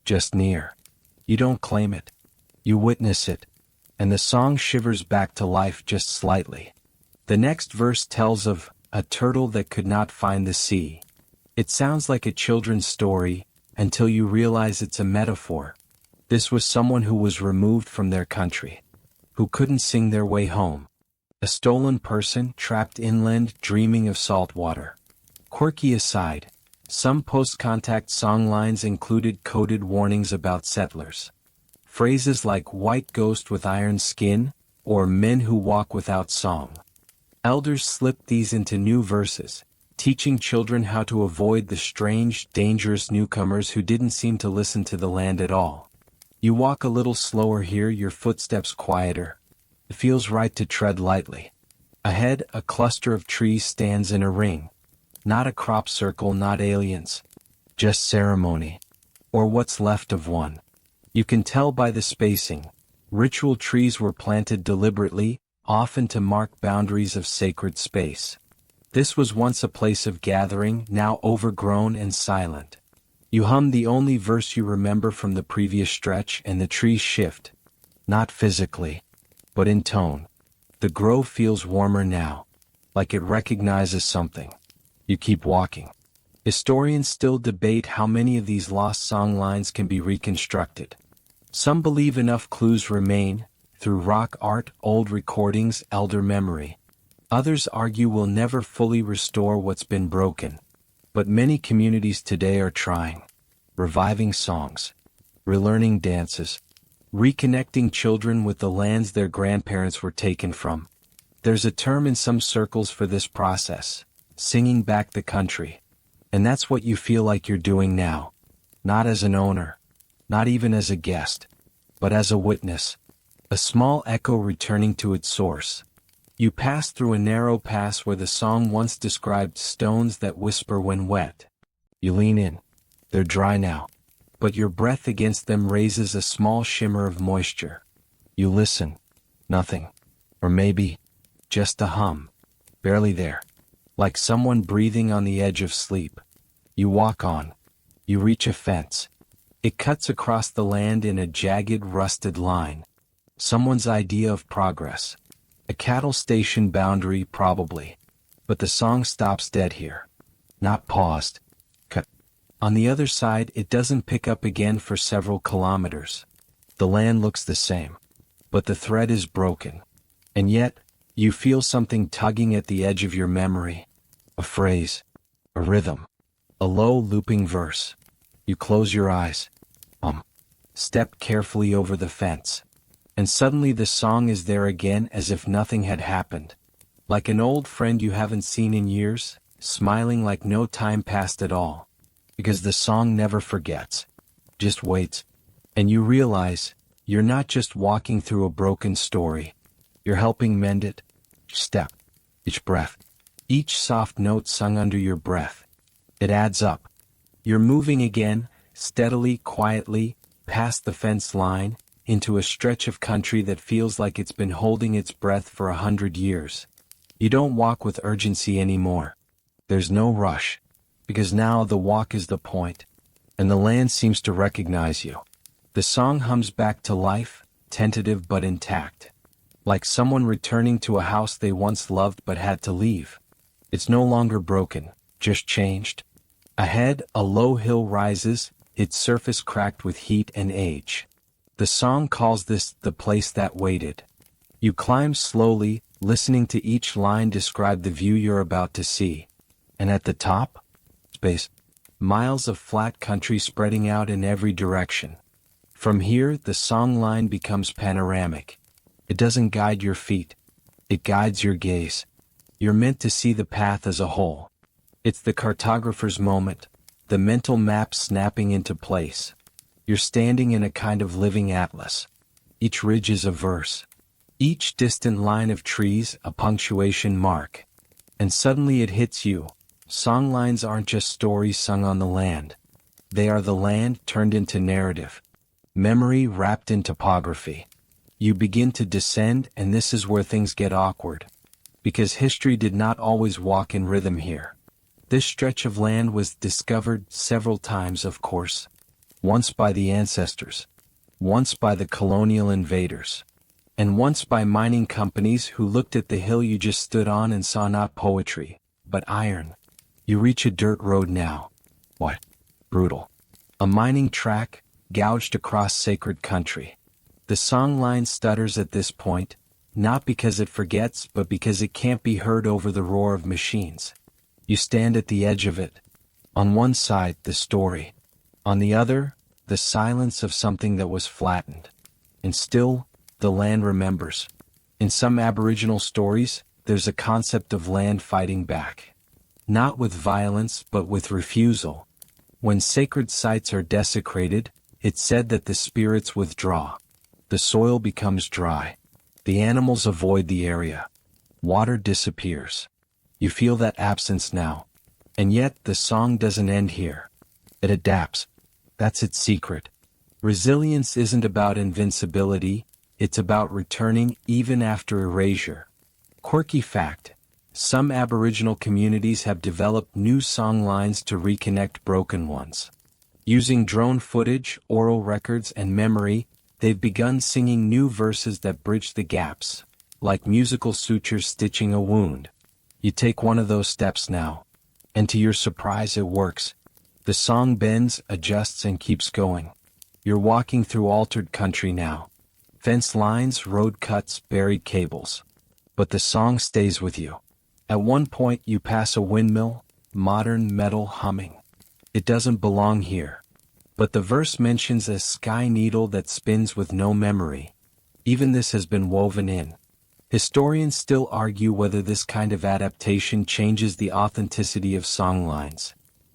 Just near. You don't claim it. You witness it. And the song shivers back to life just slightly. The next verse tells of a turtle that could not find the sea. It sounds like a children's story, until you realize it's a metaphor. This was someone who was removed from their country, who couldn't sing their way home. A stolen person trapped inland dreaming of salt water. Quirky aside, some post-contact songlines included coded warnings about settlers. Phrases like white ghost with iron skin, or men who walk without song. Elders slipped these into new verses, teaching children how to avoid the strange, dangerous newcomers who didn't seem to listen to the land at all. You walk a little slower here, your footsteps quieter. It feels right to tread lightly. Ahead, a cluster of trees stands in a ring. Not a crop circle, not aliens. Just ceremony. Or what's left of one. You can tell by the spacing. Ritual trees were planted deliberately, often to mark boundaries of sacred space. This was once a place of gathering, now overgrown and silent. You hum the only verse you remember from the previous stretch and the trees shift. Not physically, but in tone. The grove feels warmer now, like it recognizes something. You keep walking. Historians still debate how many of these lost songlines can be reconstructed. Some believe enough clues remain, through rock art, old recordings, elder memory. Others argue we'll never fully restore what's been broken. But many communities today are trying. Reviving songs. Relearning dances. Reconnecting children with the lands their grandparents were taken from. There's a term in some circles for this process. Singing back the country. And that's what you feel like you're doing now. Not as an owner. Not even as a guest. But as a witness. A small echo returning to its source. You pass through a narrow pass where the song once described stones that whisper when wet. You lean in. They're dry now. But your breath against them raises a small shimmer of moisture. You listen. Nothing. Or maybe, just a hum. Barely there. Like someone breathing on the edge of sleep. You walk on. You reach a fence. It cuts across the land in a jagged, rusted line. Someone's idea of progress. A cattle station boundary, probably. But the song stops dead here. not paused. Cut. On the other side, it doesn't pick up again for several kilometers. The land looks the same, but the thread is broken. And yet, you feel something tugging at the edge of your memory. A phrase, a rhythm, a low looping verse. You close your eyes, step carefully over the fence, and suddenly the song is there again as if nothing had happened. Like an old friend you haven't seen in years, smiling like no time passed at all. Because the song never forgets, just waits. And you realize, you're not just walking through a broken story. You're helping mend it. Each step, each breath, each soft note sung under your breath. It adds up. You're moving again, steadily, quietly, past the fence line, into a stretch of country that feels like it's been holding its breath for 100 years. You don't walk with urgency anymore. There's no rush, because now the walk is the point, and the land seems to recognize you. The song hums back to life, tentative but intact. Like someone returning to a house they once loved but had to leave. It's no longer broken, just changed. Ahead, a low hill rises, its surface cracked with heat and age. The song calls this the place that waited. You climb slowly, listening to each line describe the view you're about to see. And at the top, space, miles of flat country spreading out in every direction. From here, the song line becomes panoramic. It doesn't guide your feet. It guides your gaze. You're meant to see the path as a whole. It's the cartographer's moment, the mental map snapping into place. You're standing in a kind of living atlas. Each ridge is a verse. Each distant line of trees a punctuation mark. And suddenly it hits you. Songlines aren't just stories sung on the land. They are the land turned into narrative. Memory wrapped in topography. You begin to descend, and this is where things get awkward. Because history did not always walk in rhythm here. This stretch of land was discovered several times, of course. Once by the ancestors. Once by the colonial invaders. And once by mining companies who looked at the hill you just stood on and saw not poetry, but iron. You reach a dirt road now. What? Brutal. A mining track, gouged across sacred country. The song line stutters at this point, not because it forgets, but because it can't be heard over the roar of machines. You stand at the edge of it. On one side, the story. On the other, the silence of something that was flattened. And still, the land remembers. In some Aboriginal stories, there's a concept of land fighting back. Not with violence, but with refusal. When sacred sites are desecrated, it's said that the spirits withdraw. The soil becomes dry. The animals avoid the area. Water disappears. You feel that absence now. And yet, the song doesn't end here. It adapts. That's its secret. Resilience isn't about invincibility, it's about returning even after erasure. Quirky fact. Some Aboriginal communities have developed new song lines to reconnect broken ones. Using drone footage, oral records, and memory, they've begun singing new verses that bridge the gaps, like musical sutures stitching a wound. You take one of those steps now, and to your surprise it works. The song bends, adjusts, and keeps going. You're walking through altered country now. Fence lines, road cuts, buried cables. But the song stays with you. At one point you pass a windmill, modern metal humming. It doesn't belong here. But the verse mentions a sky needle that spins with no memory. Even this has been woven in. Historians still argue whether this kind of adaptation changes the authenticity of songlines.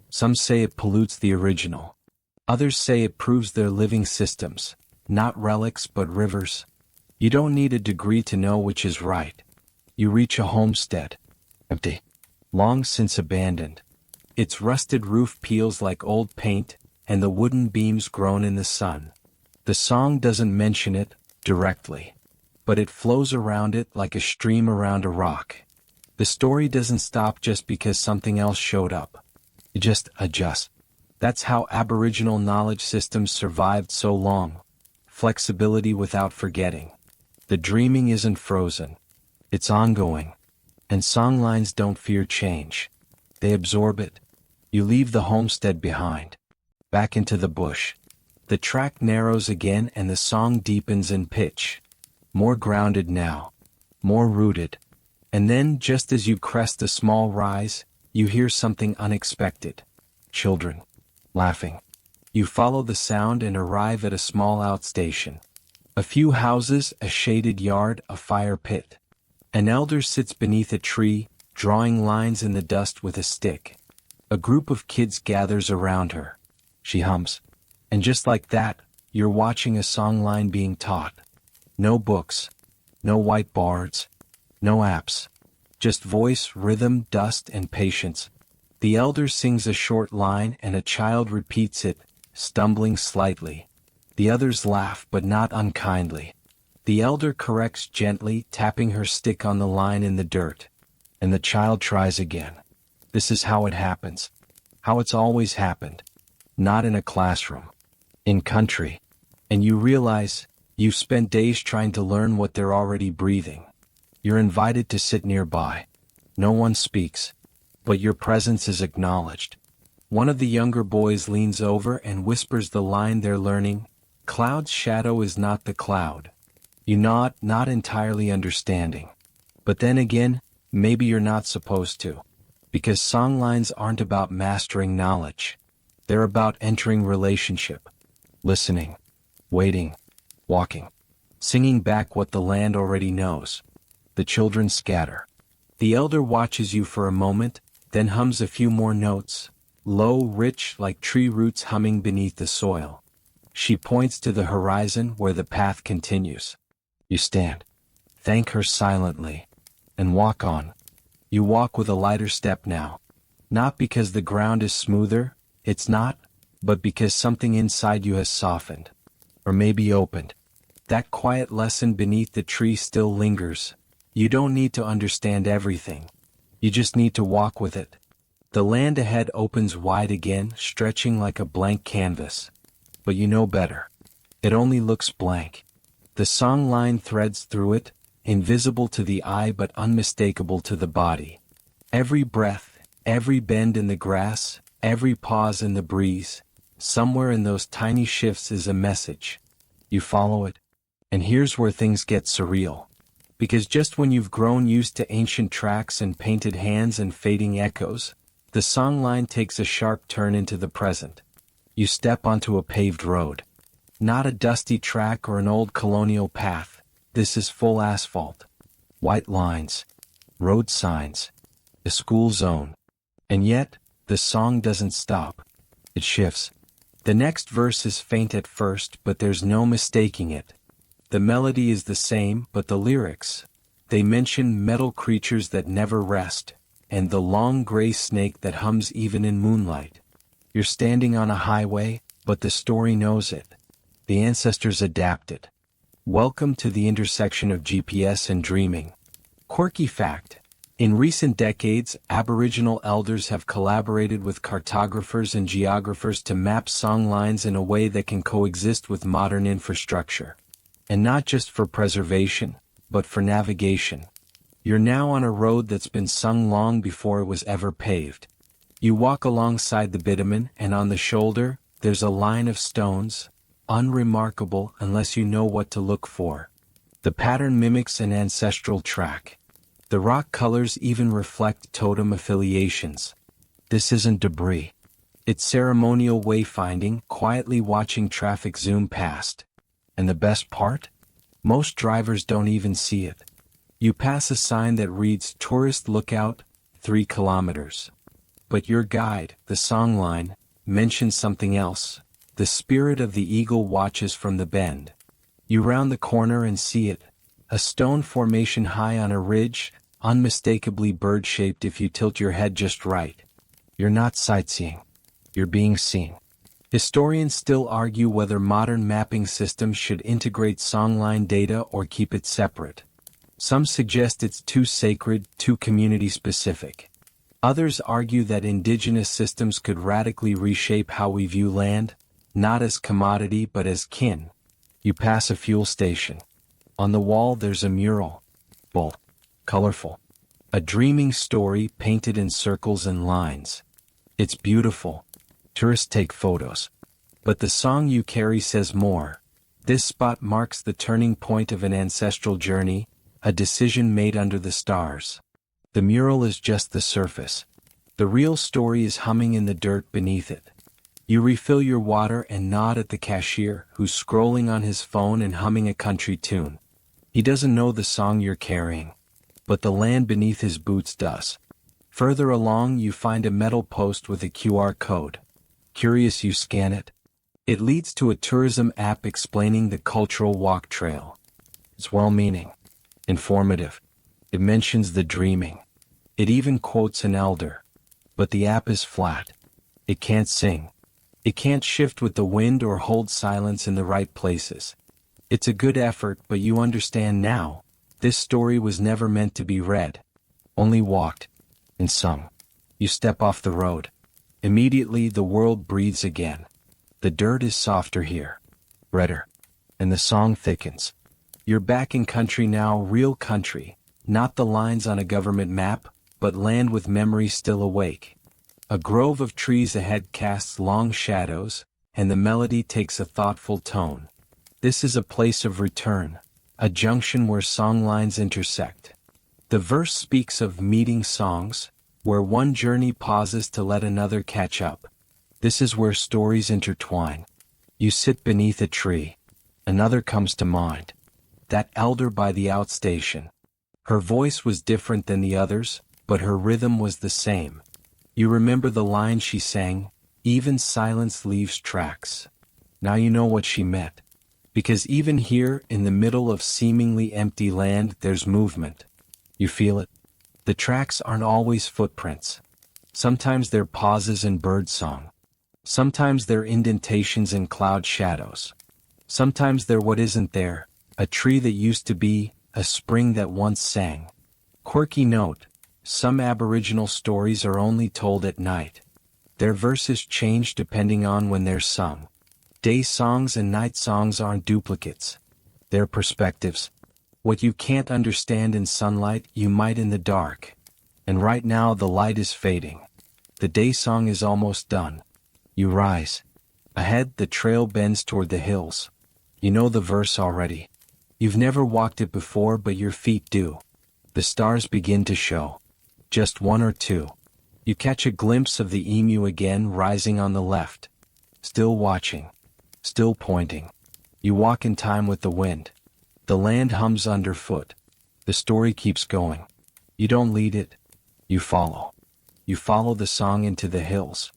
Some say it pollutes the original. Others say it proves they're living systems, not relics but rivers. You don't need a degree to know which is right. You reach a homestead. Empty. Long since abandoned. Its rusted roof peels like old paint, and the wooden beams groan in the sun. The song doesn't mention it directly, but it flows around it like a stream around a rock. The story doesn't stop just because something else showed up. It just adjusts. That's how Aboriginal knowledge systems survived so long. Flexibility without forgetting. The dreaming isn't frozen. It's ongoing. And songlines don't fear change. They absorb it. You leave the homestead behind. Back into the bush. The track narrows again and the song deepens in pitch. More grounded now. More rooted. And then, just as you crest a small rise, you hear something unexpected. Children. Laughing. You follow the sound and arrive at a small outstation. A few houses, a shaded yard, a fire pit. An elder sits beneath a tree, drawing lines in the dust with a stick. A group of kids gathers around her. She hums. And just like that, you're watching a songline being taught. No books. No whiteboards. No apps. Just voice, rhythm, dust, and patience. The elder sings a short line and a child repeats it, stumbling slightly. The others laugh, but not unkindly. The elder corrects gently, tapping her stick on the line in the dirt. And the child tries again. This is how it happens. How it's always happened. Not in a classroom. In country. And you realize, you've spent days trying to learn what they're already breathing. You're invited to sit nearby. No one speaks. But your presence is acknowledged. One of the younger boys leans over and whispers the line they're learning. Cloud's shadow is not the cloud. You nod, not entirely understanding. But then again, maybe you're not supposed to. Because songlines aren't about mastering knowledge. They're about entering relationship. Listening. Waiting. Walking. Singing back what the land already knows. The children scatter. The elder watches you for a moment, then hums a few more notes, low, rich, like tree roots humming beneath the soil. She points to the horizon where the path continues. You stand. Thank her silently. And walk on. You walk with a lighter step now. Not because the ground is smoother, it's not, but because something inside you has softened. Or maybe opened. That quiet lesson beneath the tree still lingers. You don't need to understand everything. You just need to walk with it. The land ahead opens wide again, stretching like a blank canvas. But you know better. It only looks blank. The songline threads through it, invisible to the eye but unmistakable to the body. Every breath, every bend in the grass, every pause in the breeze, somewhere in those tiny shifts is a message. You follow it. And here's where things get surreal. Because just when you've grown used to ancient tracks and painted hands and fading echoes, the songline takes a sharp turn into the present. You step onto a paved road. Not a dusty track or an old colonial path. This is full asphalt. White lines. Road signs. A school zone. And yet, the song doesn't stop. It shifts. The next verse is faint at first, but there's no mistaking it. The melody is the same, but the lyrics. They mention metal creatures that never rest, and the long gray snake that hums even in moonlight. You're standing on a highway, but the story knows it. The ancestors adapted. Welcome to the intersection of GPS and dreaming. Quirky fact. In recent decades, Aboriginal elders have collaborated with cartographers and geographers to map songlines in a way that can coexist with modern infrastructure. And not just for preservation, but for navigation. You're now on a road that's been sung long before it was ever paved. You walk alongside the bitumen, and on the shoulder, there's a line of stones, unremarkable unless you know what to look for. The pattern mimics an ancestral track. The rock colors even reflect totem affiliations. This isn't debris. It's ceremonial wayfinding, quietly watching traffic zoom past. And the best part? Most drivers don't even see it. You pass a sign that reads Tourist Lookout, 3 kilometers. But your guide, the songline, mentions something else. The spirit of the eagle watches from the bend. You round the corner and see it. A stone formation high on a ridge, unmistakably bird-shaped if you tilt your head just right. You're not sightseeing. You're being seen. Historians still argue whether modern mapping systems should integrate songline data or keep it separate. Some suggest it's too sacred, too community-specific. Others argue that indigenous systems could radically reshape how we view land, not as commodity but as kin. You pass a fuel station. On the wall there's a mural. Bold, colorful. A dreaming story painted in circles and lines. It's beautiful. Tourists take photos. But the song you carry says more. This spot marks the turning point of an ancestral journey, a decision made under the stars. The mural is just the surface. The real story is humming in the dirt beneath it. You refill your water and nod at the cashier, who's scrolling on his phone and humming a country tune. He doesn't know the song you're carrying, but the land beneath his boots does. Further along you find a metal post with a QR code. Curious, you scan it. It leads to a tourism app explaining the cultural walk trail. It's well-meaning, informative. It mentions the dreaming. It even quotes an elder. But the app is flat. It can't sing. It can't shift with the wind or hold silence in the right places. It's a good effort, but you understand now. This story was never meant to be read. Only walked and sung. You step off the road. Immediately the world breathes again. The dirt is softer here. Redder. And the song thickens. You're back in country now, real country. Not the lines on a government map, but land with memory still awake. A grove of trees ahead casts long shadows, and the melody takes a thoughtful tone. This is a place of return, a junction where songlines intersect. The verse speaks of meeting songs, where one journey pauses to let another catch up. This is where stories intertwine. You sit beneath a tree. Another comes to mind. That elder by the outstation. Her voice was different than the others, but her rhythm was the same. You remember the line she sang, "Even silence leaves tracks." Now you know what she meant. Because even here, in the middle of seemingly empty land, there's movement. You feel it. The tracks aren't always footprints. Sometimes they're pauses in birdsong. Sometimes they're indentations in cloud shadows. Sometimes they're what isn't there, a tree that used to be, a spring that once sang. Quirky note. Some Aboriginal stories are only told at night. Their verses change depending on when they're sung. Day songs and night songs aren't duplicates. They're perspectives. What you can't understand in sunlight, you might in the dark. And right now the light is fading. The day song is almost done. You rise. Ahead, the trail bends toward the hills. You know the verse already. You've never walked it before, but your feet do. The stars begin to show. Just one or two. You catch a glimpse of the emu again rising on the left. Still watching. Still pointing. You walk in time with the wind. The land hums underfoot. The story keeps going. You don't lead it. You follow. You follow the song into the hills.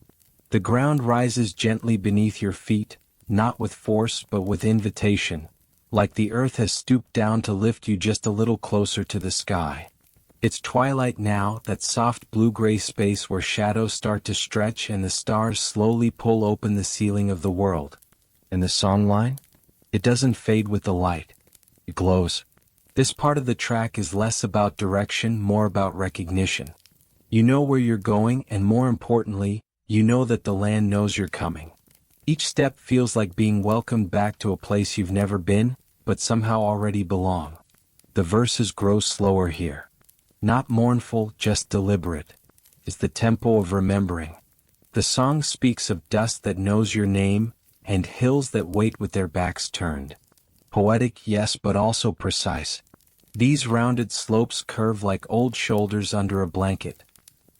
The ground rises gently beneath your feet, not with force but with invitation, like the earth has stooped down to lift you just a little closer to the sky. It's twilight now, that soft blue-gray space where shadows start to stretch and the stars slowly pull open the ceiling of the world. And the songline? It doesn't fade with the light. It glows. This part of the track is less about direction, more about recognition. You know where you're going, and more importantly, you know that the land knows you're coming. Each step feels like being welcomed back to a place you've never been, but somehow already belong. The verses grow slower here. Not mournful, just deliberate. It's the tempo of remembering. The song speaks of dust that knows your name, and hills that wait with their backs turned. Poetic, yes, but also precise. These rounded slopes curve like old shoulders under a blanket.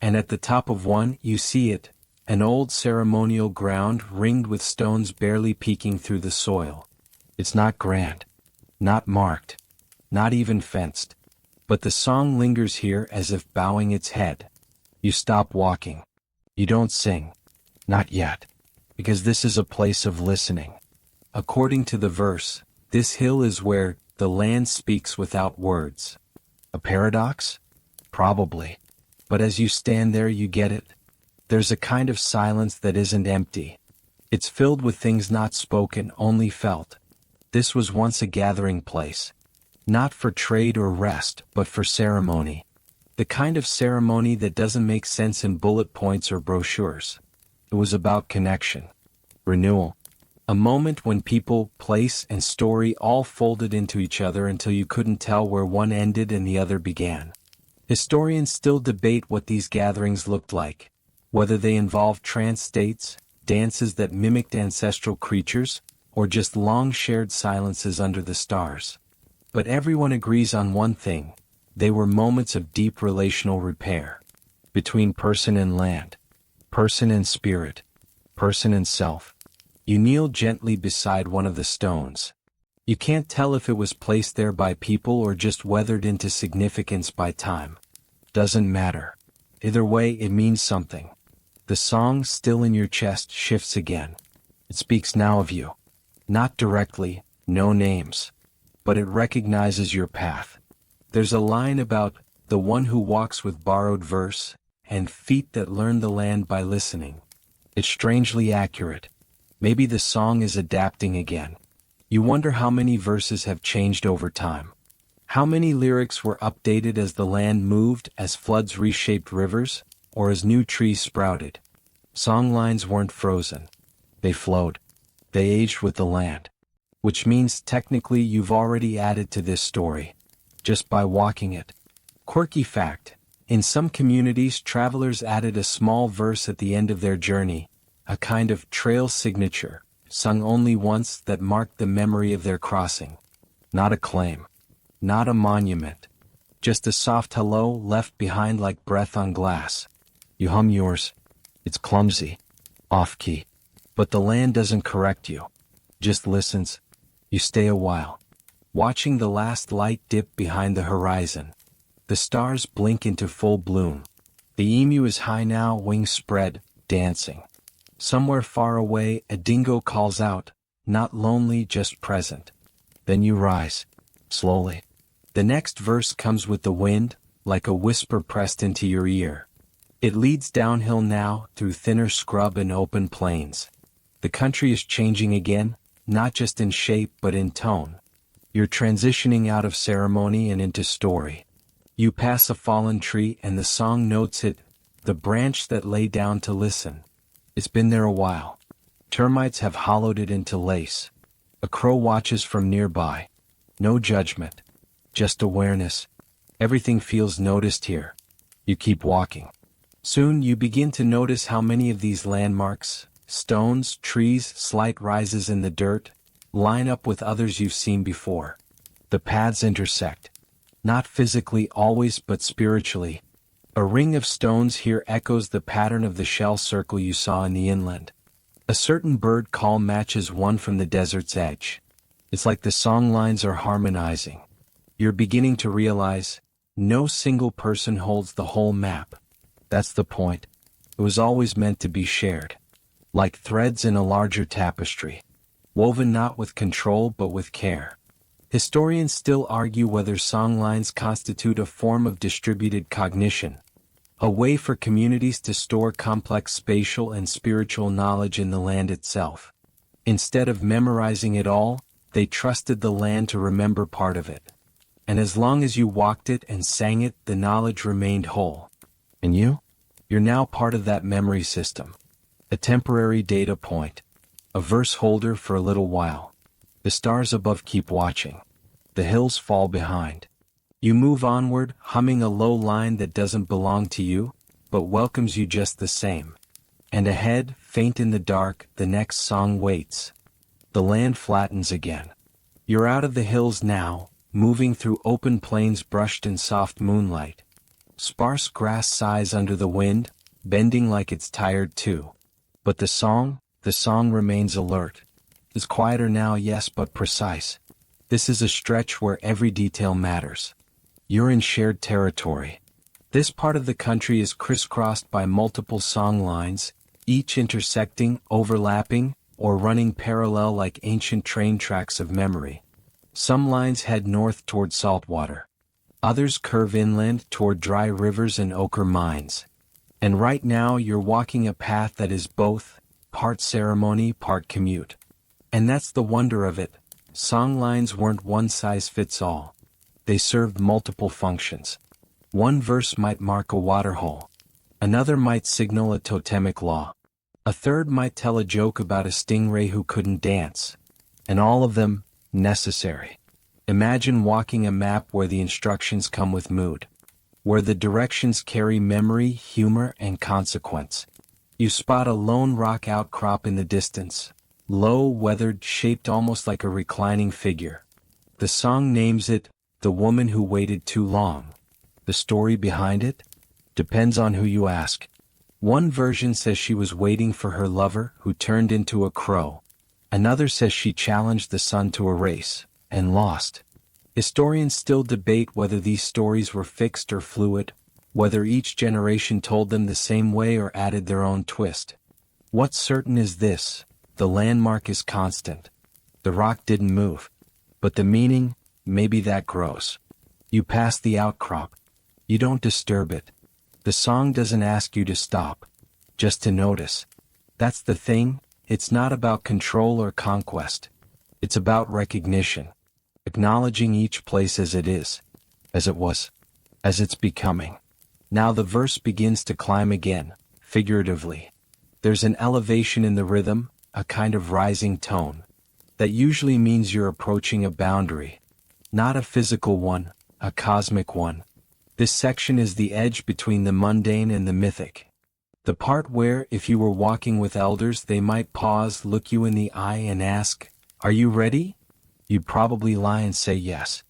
And at the top of one, you see it, an old ceremonial ground ringed with stones barely peeking through the soil. It's not grand, not marked, not even fenced. But the song lingers here as if bowing its head. You stop walking. You don't sing. Not yet. Because this is a place of listening. According to the verse, this hill is where the land speaks without words. A paradox? Probably. But as you stand there, you get it. There's a kind of silence that isn't empty. It's filled with things not spoken, only felt. This was once a gathering place. Not for trade or rest, but for ceremony. The kind of ceremony that doesn't make sense in bullet points or brochures. It was about connection. Renewal. A moment when people, place, and story all folded into each other until you couldn't tell where one ended and the other began. Historians still debate what these gatherings looked like. whether they involved trance states, dances that mimicked ancestral creatures, or just long shared silences under the stars. But everyone agrees on one thing: they were moments of deep relational repair. Between person and land, person and spirit, person and self. You kneel gently beside one of the stones. You can't tell if it was placed there by people or just weathered into significance by time. Doesn't matter. Either way, it means something. The song still in your chest shifts again. It speaks now of you. Not directly, no names. But it recognizes your path. There's a line about the one who walks with borrowed verse and feet that learn the land by listening. It's strangely accurate. Maybe the song is adapting again. You wonder how many verses have changed over time. How many lyrics were updated as the land moved, as floods reshaped rivers, or as new trees sprouted. Songlines weren't frozen. They flowed. They aged with the land. Which means technically you've already added to this story, just by walking it. Quirky fact: in some communities, travelers added a small verse at the end of their journey, a kind of trail signature, sung only once, that marked the memory of their crossing. Not a claim. Not a monument. Just a soft hello left behind like breath on glass. You hum yours. It's clumsy. Off-key. But the land doesn't correct you. Just listens. You stay a while. Watching the last light dip behind the horizon. The stars blink into full bloom. The emu is high now, wings spread, dancing. Somewhere far away, a dingo calls out, not lonely, just present. Then you rise. Slowly. The next verse comes with the wind, like a whisper pressed into your ear. It leads downhill now, through thinner scrub and open plains. The country is changing again, not just in shape but in tone. You're transitioning out of ceremony and into story. You pass a fallen tree and the song notes it, the branch that lay down to listen. It's been there a while. Termites have hollowed it into lace. A crow watches from nearby. No judgment. Just awareness. Everything feels noticed here. You keep walking. Soon you begin to notice how many of these landmarks, stones, trees, slight rises in the dirt, line up with others you've seen before. The paths intersect. Not physically always, but spiritually. A ring of stones here echoes the pattern of the shell circle you saw in the inland. A certain bird call matches one from the desert's edge. It's like the songlines are harmonizing. You're beginning to realize, no single person holds the whole map. That's the point. It was always meant to be shared. Like threads in a larger tapestry. Woven not with control but with care. Historians still argue whether songlines constitute a form of distributed cognition. A way for communities to store complex spatial and spiritual knowledge in the land itself. Instead of memorizing it all, they trusted the land to remember part of it. And as long as you walked it and sang it, the knowledge remained whole. And you? You're now part of that memory system. A temporary data point. A verse holder for a little while. The stars above keep watching. The hills fall behind. You move onward, humming a low line that doesn't belong to you, but welcomes you just the same. And ahead, faint in the dark, the next song waits. The land flattens again. You're out of the hills now, moving through open plains brushed in soft moonlight. Sparse grass sighs under the wind, bending like it's tired too. But the song remains alert. It's quieter now, yes, but precise. This is a stretch where every detail matters. You're in shared territory. This part of the country is crisscrossed by multiple songlines, each intersecting, overlapping, or running parallel like ancient train tracks of memory. Some lines head north toward saltwater. Others curve inland toward dry rivers and ochre mines. And right now you're walking a path that is both, part ceremony, part commute. And that's the wonder of it. Songlines weren't one size fits all. They served multiple functions. One verse might mark a waterhole. Another might signal a totemic law. A third might tell a joke about a stingray who couldn't dance. And all of them, necessary. Imagine walking a map where the instructions come with mood. Where the directions carry memory, humor, and consequence. You spot a lone rock outcrop in the distance, low, weathered, shaped almost like a reclining figure. The song names it, "The Woman Who Waited Too Long." The story behind it? Depends on who you ask. One version says she was waiting for her lover, who turned into a crow. Another says she challenged the sun to a race, and lost. Historians still debate whether these stories were fixed or fluid, whether each generation told them the same way or added their own twist. What's certain is this: the landmark is constant. The rock didn't move. But the meaning, maybe that grows. You pass the outcrop. You don't disturb it. The song doesn't ask you to stop, just to notice. That's the thing, it's not about control or conquest. It's about recognition. Acknowledging each place as it is, as it was, as it's becoming. Now the verse begins to climb again, figuratively. There's an elevation in the rhythm, a kind of rising tone. That usually means you're approaching a boundary. Not a physical one, a cosmic one. This section is the edge between the mundane and the mythic. The part where, if you were walking with elders, they might pause, look you in the eye and ask, "Are you ready?" You'd probably lie and say yes.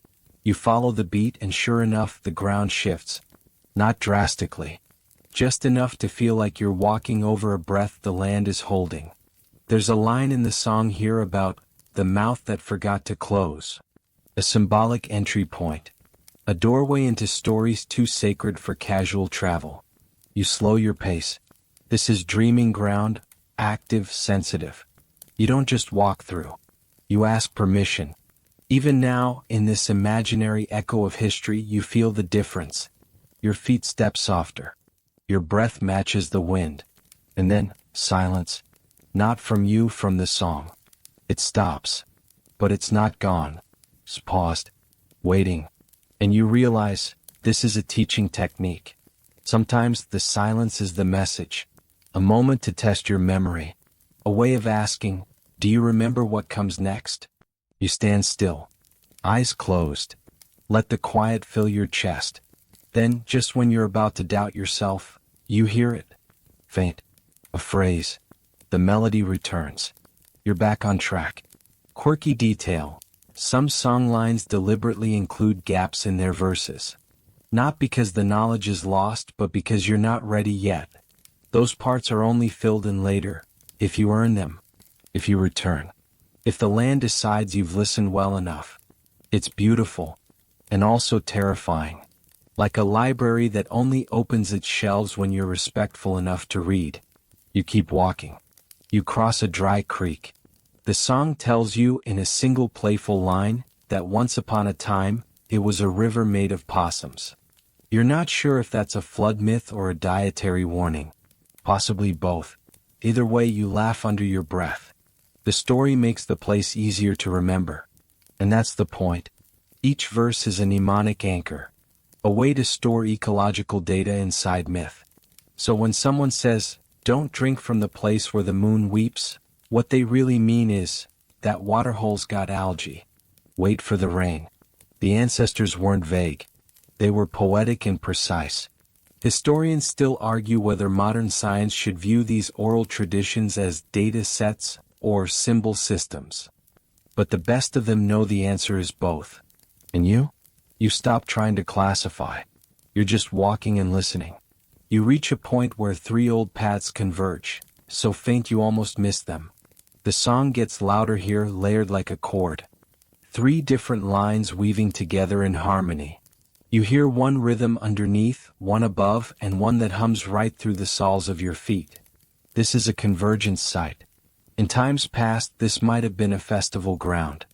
You follow the beat and sure enough the ground shifts. Not drastically. Just enough to feel like you're walking over a breath the land is holding. There's a line in the song here about the mouth that forgot to close. A symbolic entry point. A doorway into stories too sacred for casual travel. You slow your pace. This is dreaming ground, active, sensitive. You don't just walk through. You ask permission. Even now, in this imaginary echo of history, you feel the difference. Your feet step softer. Your breath matches the wind. And then, silence. Not from you, from the song. It stops. But it's not gone. It's paused. Waiting. And you realize, this is a teaching technique. Sometimes the silence is the message. A moment to test your memory. A way of asking, do you remember what comes next? You stand still. Eyes closed. Let the quiet fill your chest. Then, just when you're about to doubt yourself, you hear it. Faint. A phrase. The melody returns. You're back on track. Quirky detail. Some songlines deliberately include gaps in their verses. Not because the knowledge is lost, but because you're not ready yet. Those parts are only filled in later, if you earn them, if you return. If the land decides you've listened well enough. It's beautiful, and also terrifying. Like a library that only opens its shelves when you're respectful enough to read. You keep walking. You cross a dry creek. The song tells you in a single playful line that once upon a time, it was a river made of possums. You're not sure if that's a flood myth or a dietary warning. Possibly both. Either way, you laugh under your breath. The story makes the place easier to remember. And that's the point. Each verse is a mnemonic anchor. A way to store ecological data inside myth. So when someone says, "Don't drink from the place where the moon weeps," what they really mean is, that waterhole's got algae. Wait for the rain. The ancestors weren't vague. They were poetic and precise. Historians still argue whether modern science should view these oral traditions as data sets or symbol systems. But the best of them know the answer is both. And you? You stop trying to classify. You're just walking and listening. You reach a point where three old paths converge, so faint you almost miss them. The song gets louder here, layered like a chord. Three different lines weaving together in harmony. You hear one rhythm underneath, one above, and one that hums right through the soles of your feet. This is a convergence site. In times past, this might have been a festival ground.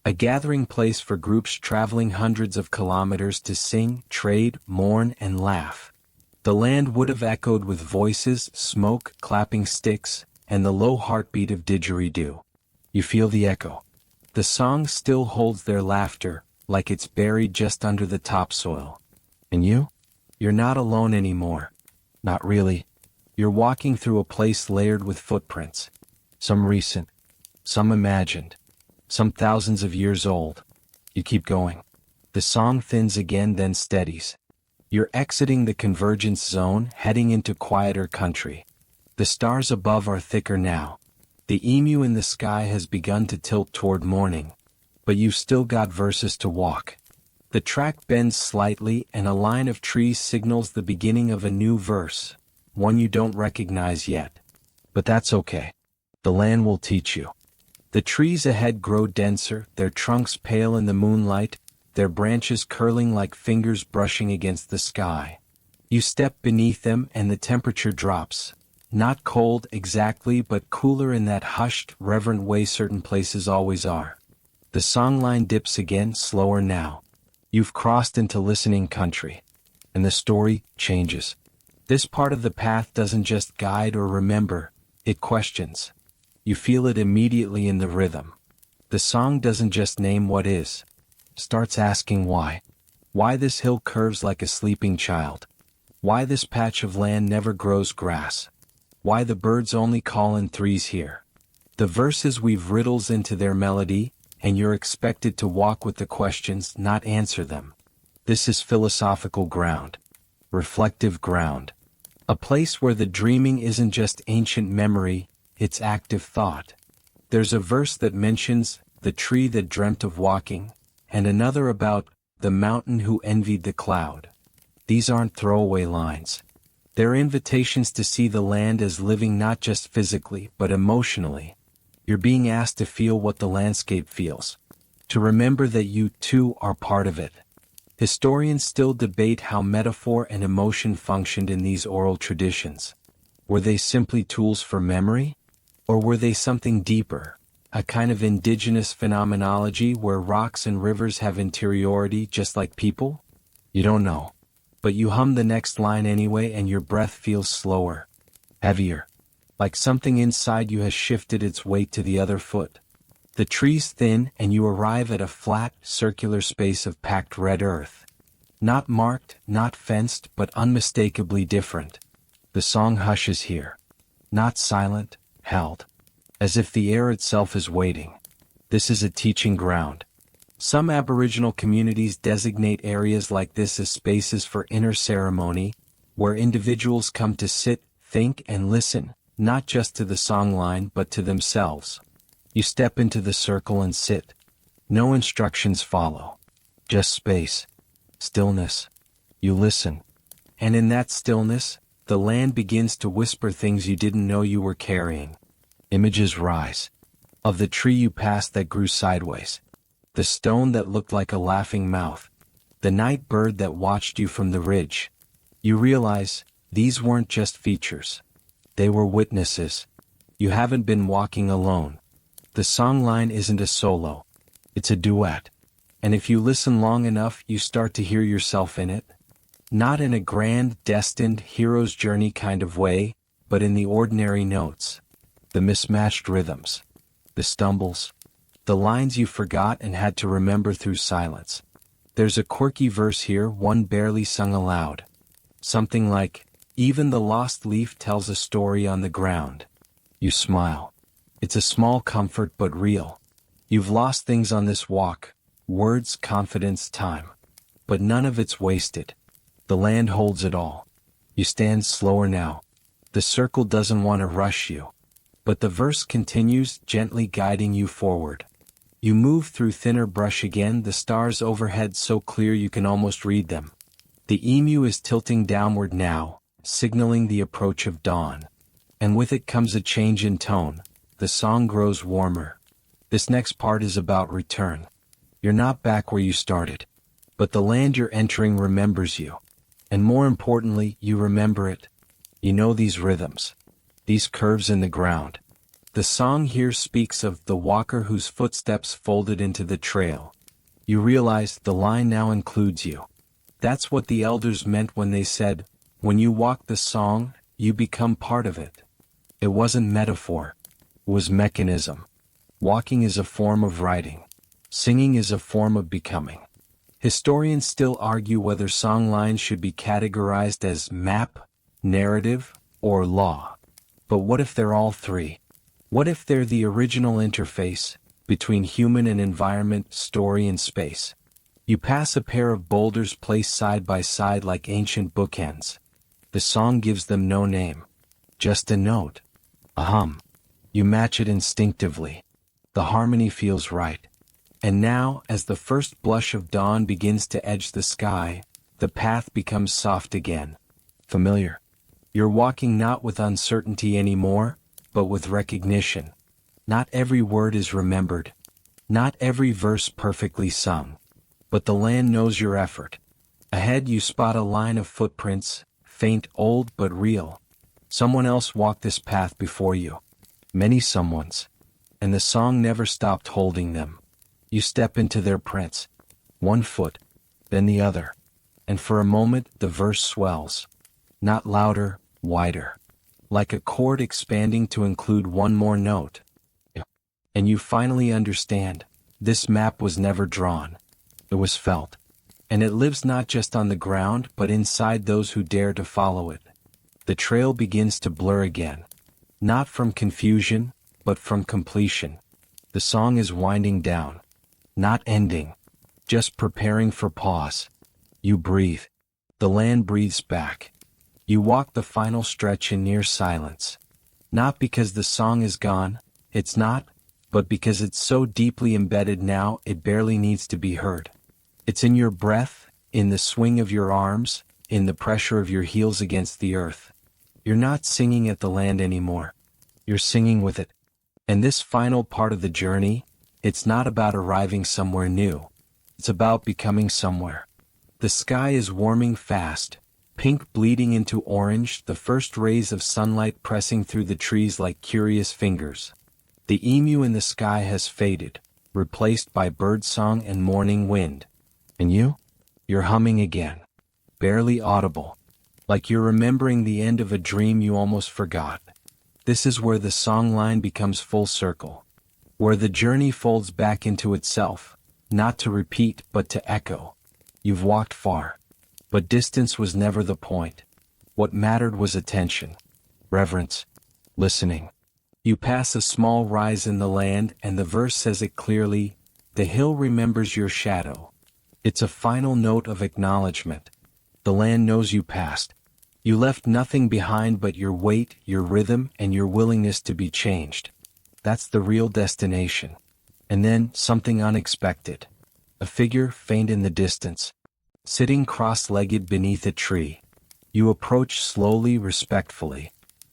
A gathering place for groups traveling hundreds of kilometers to sing, trade, mourn, and laugh. The land would have echoed with voices, smoke, clapping sticks, and the low heartbeat of didgeridoo. You feel the echo. The song still holds their laughter, like it's buried just under the topsoil. And you? You're not alone anymore. Not really. You're walking through a place layered with footprints. Some recent, some imagined, some thousands of years old. You keep going. The song thins again, then steadies. You're exiting the convergence zone, heading into quieter country. The stars above are thicker now. The emu in the sky has begun to tilt toward morning. But you've still got verses to walk. The track bends slightly and a line of trees signals the beginning of a new verse, one you don't recognize yet. But that's okay. The land will teach you. The trees ahead grow denser, their trunks pale in the moonlight, their branches curling like fingers brushing against the sky. You step beneath them and the temperature drops. Not cold exactly, but cooler in that hushed, reverent way certain places always are. The songline dips again, slower now. You've crossed into listening country. And the story changes. This part of the path doesn't just guide or remember, it questions. You feel it immediately in the rhythm. The song doesn't just name what is. Starts asking why. Why this hill curves like a sleeping child. Why this patch of land never grows grass. Why the birds only call in threes here. The verses weave riddles into their melody, and you're expected to walk with the questions, not answer them. This is philosophical ground. Reflective ground. A place where the dreaming isn't just ancient memory, it's active thought. There's a verse that mentions the tree that dreamt of walking, and another about the mountain who envied the cloud. These aren't throwaway lines. They're invitations to see the land as living not just physically, but emotionally. You're being asked to feel what the landscape feels. To remember that you, too, are part of it. Historians still debate how metaphor and emotion functioned in these oral traditions. Were they simply tools for memory? Or were they something deeper? A kind of indigenous phenomenology where rocks and rivers have interiority just like people? You don't know. But you hum the next line anyway and your breath feels slower. Heavier. Like something inside you has shifted its weight to the other foot. The trees thin and you arrive at a flat, circular space of packed red earth. Not marked, not fenced, but unmistakably different. The song hushes here. Not silent, held. As if the air itself is waiting. This is a teaching ground. Some Aboriginal communities designate areas like this as spaces for inner ceremony, where individuals come to sit, think, and listen, not just to the songline but to themselves. You step into the circle and sit. No instructions follow. Just space. Stillness. You listen. And in that stillness, the land begins to whisper things you didn't know you were carrying. Images rise. Of the tree you passed that grew sideways. The stone that looked like a laughing mouth. The night bird that watched you from the ridge. You realize, these weren't just features. They were witnesses. You haven't been walking alone. The songline isn't a solo. It's a duet. And if you listen long enough, you start to hear yourself in it. Not in a grand, destined, hero's journey kind of way, but in the ordinary notes. The mismatched rhythms. The stumbles. The lines you forgot and had to remember through silence. There's a quirky verse here, one barely sung aloud. Something like, even the lost leaf tells a story on the ground. You smile. It's a small comfort but real. You've lost things on this walk, words, confidence, time. But none of it's wasted. The land holds it all. You stand slower now. The circle doesn't want to rush you. But the verse continues, gently guiding you forward. You move through thinner brush again, the stars overhead so clear you can almost read them. The emu is tilting downward now, signaling the approach of dawn. And with it comes a change in tone. The song grows warmer. This next part is about return. You're not back where you started. But the land you're entering remembers you. And more importantly, you remember it. You know these rhythms. These curves in the ground. The song here speaks of the walker whose footsteps folded into the trail. You realize the line now includes you. That's what the elders meant when they said, when you walk the song, you become part of it. It wasn't metaphor. It was mechanism. Walking is a form of writing. Singing is a form of becoming. Historians still argue whether songlines should be categorized as map, narrative, or law. But what if they're all three? What if they're the original interface between human and environment, story and space? You pass a pair of boulders placed side by side like ancient bookends. The song gives them no name. Just a note. A hum. You match it instinctively. The harmony feels right. And now, as the first blush of dawn begins to edge the sky, the path becomes soft again. Familiar. You're walking not with uncertainty anymore, but with recognition. Not every word is remembered. Not every verse perfectly sung. But the land knows your effort. Ahead you spot a line of footprints, faint, old but real. Someone else walked this path before you. Many someones. And the song never stopped holding them. You step into their prints. One foot, then the other. And for a moment the verse swells. Not louder, wider. Like a chord expanding to include one more note. And you finally understand. This map was never drawn. It was felt. And it lives not just on the ground but inside those who dare to follow it. The trail begins to blur again. Not from confusion, but from completion. The song is winding down. Not ending. Just preparing for pause. You breathe. The land breathes back. You walk the final stretch in near silence. Not because the song is gone, it's not, but because it's so deeply embedded now it barely needs to be heard. It's in your breath, in the swing of your arms, in the pressure of your heels against the earth. You're not singing at the land anymore. You're singing with it. And this final part of the journey, it's not about arriving somewhere new. It's about becoming somewhere. The sky is warming fast, pink bleeding into orange, the first rays of sunlight pressing through the trees like curious fingers. The emu in the sky has faded, replaced by birdsong and morning wind. And you? You're humming again. Barely audible. Like you're remembering the end of a dream you almost forgot. This is where the song line becomes full circle. Where the journey folds back into itself, not to repeat but to echo. You've walked far. But distance was never the point. What mattered was attention. Reverence. Listening. You pass a small rise in the land and the verse says it clearly, the hill remembers your shadow. It's a final note of acknowledgement. The land knows you passed. You left nothing behind but your weight, your rhythm, and your willingness to be changed. That's the real destination. And then, something unexpected. A figure faint in the distance. Sitting cross-legged beneath a tree. You approach slowly, respectfully.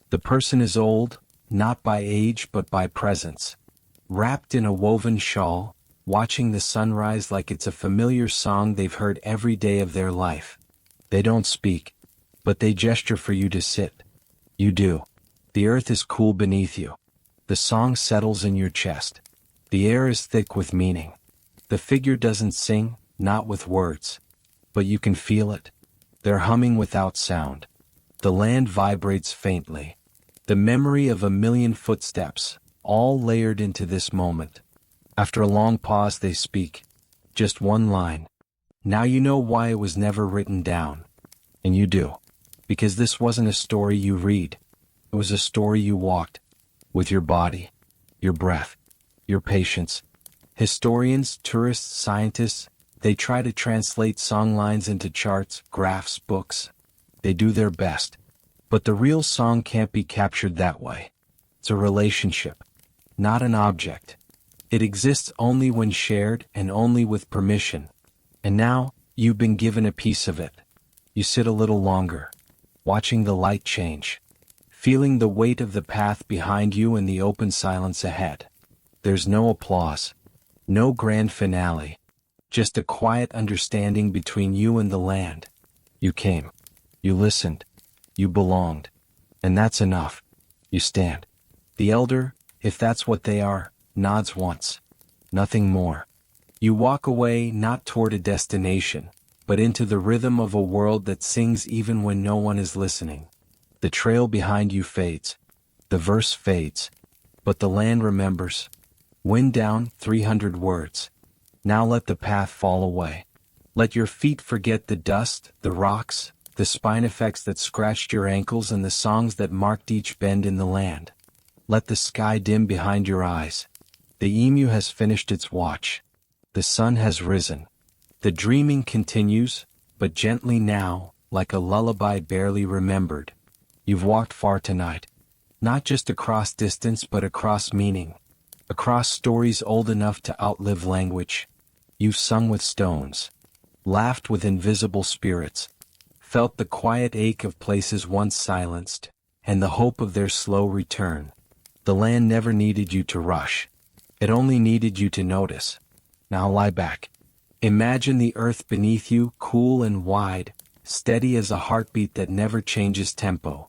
The person is old, not by age but by presence. Wrapped in a woven shawl, watching the sunrise like it's a familiar song they've heard every day of their life. They don't speak, but they gesture for you to sit. You do. The earth is cool beneath you. The song settles in your chest. The air is thick with meaning. The figure doesn't sing, not with words. But you can feel it. They're humming without sound. The land vibrates faintly. The memory of a million footsteps, all layered into this moment. After a long pause they speak. Just one line. Now you know why it was never written down. And you do. Because this wasn't a story you read. It was a story you walked. With your body. Your breath. Your patience. Historians, tourists, scientists, they try to translate songlines into charts, graphs, books. They do their best. But the real song can't be captured that way. It's a relationship. Not an object. It exists only when shared and only with permission. And now, you've been given a piece of it. You sit a little longer, watching the light change, feeling the weight of the path behind you and the open silence ahead. There's no applause, no grand finale, just a quiet understanding between you and the land. You came, you listened, you belonged, and that's enough. You stand. The elder, if that's what they are, nods once. Nothing more. You walk away not toward a destination, but into the rhythm of a world that sings even when no one is listening. The trail behind you fades. The verse fades. But the land remembers. Wind down 300 words. Now let the path fall away. Let your feet forget the dust, the rocks, the spine effects that scratched your ankles and the songs that marked each bend in the land. Let the sky dim behind your eyes. The emu has finished its watch. The sun has risen. The dreaming continues, but gently now, like a lullaby barely remembered. You've walked far tonight. Not just across distance but across meaning. Across stories old enough to outlive language. You've sung with stones. Laughed with invisible spirits. Felt the quiet ache of places once silenced, and the hope of their slow return. The land never needed you to rush. It only needed you to notice. Now lie back. Imagine the earth beneath you, cool and wide, steady as a heartbeat that never changes tempo.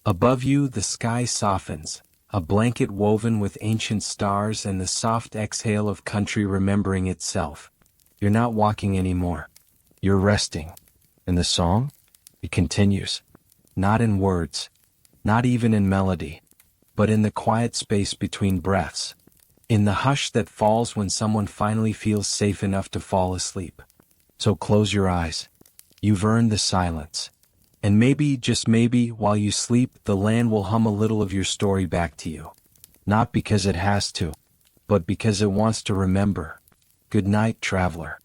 Above you the sky softens, a blanket woven with ancient stars and the soft exhale of country remembering itself. You're not walking anymore. You're resting. And the song? It continues. Not in words, not even in melody, but in the quiet space between breaths. In the hush that falls when someone finally feels safe enough to fall asleep. So close your eyes. You've earned the silence. And maybe, just maybe, while you sleep, the land will hum a little of your story back to you. Not because it has to, but because it wants to remember. Good night, traveler.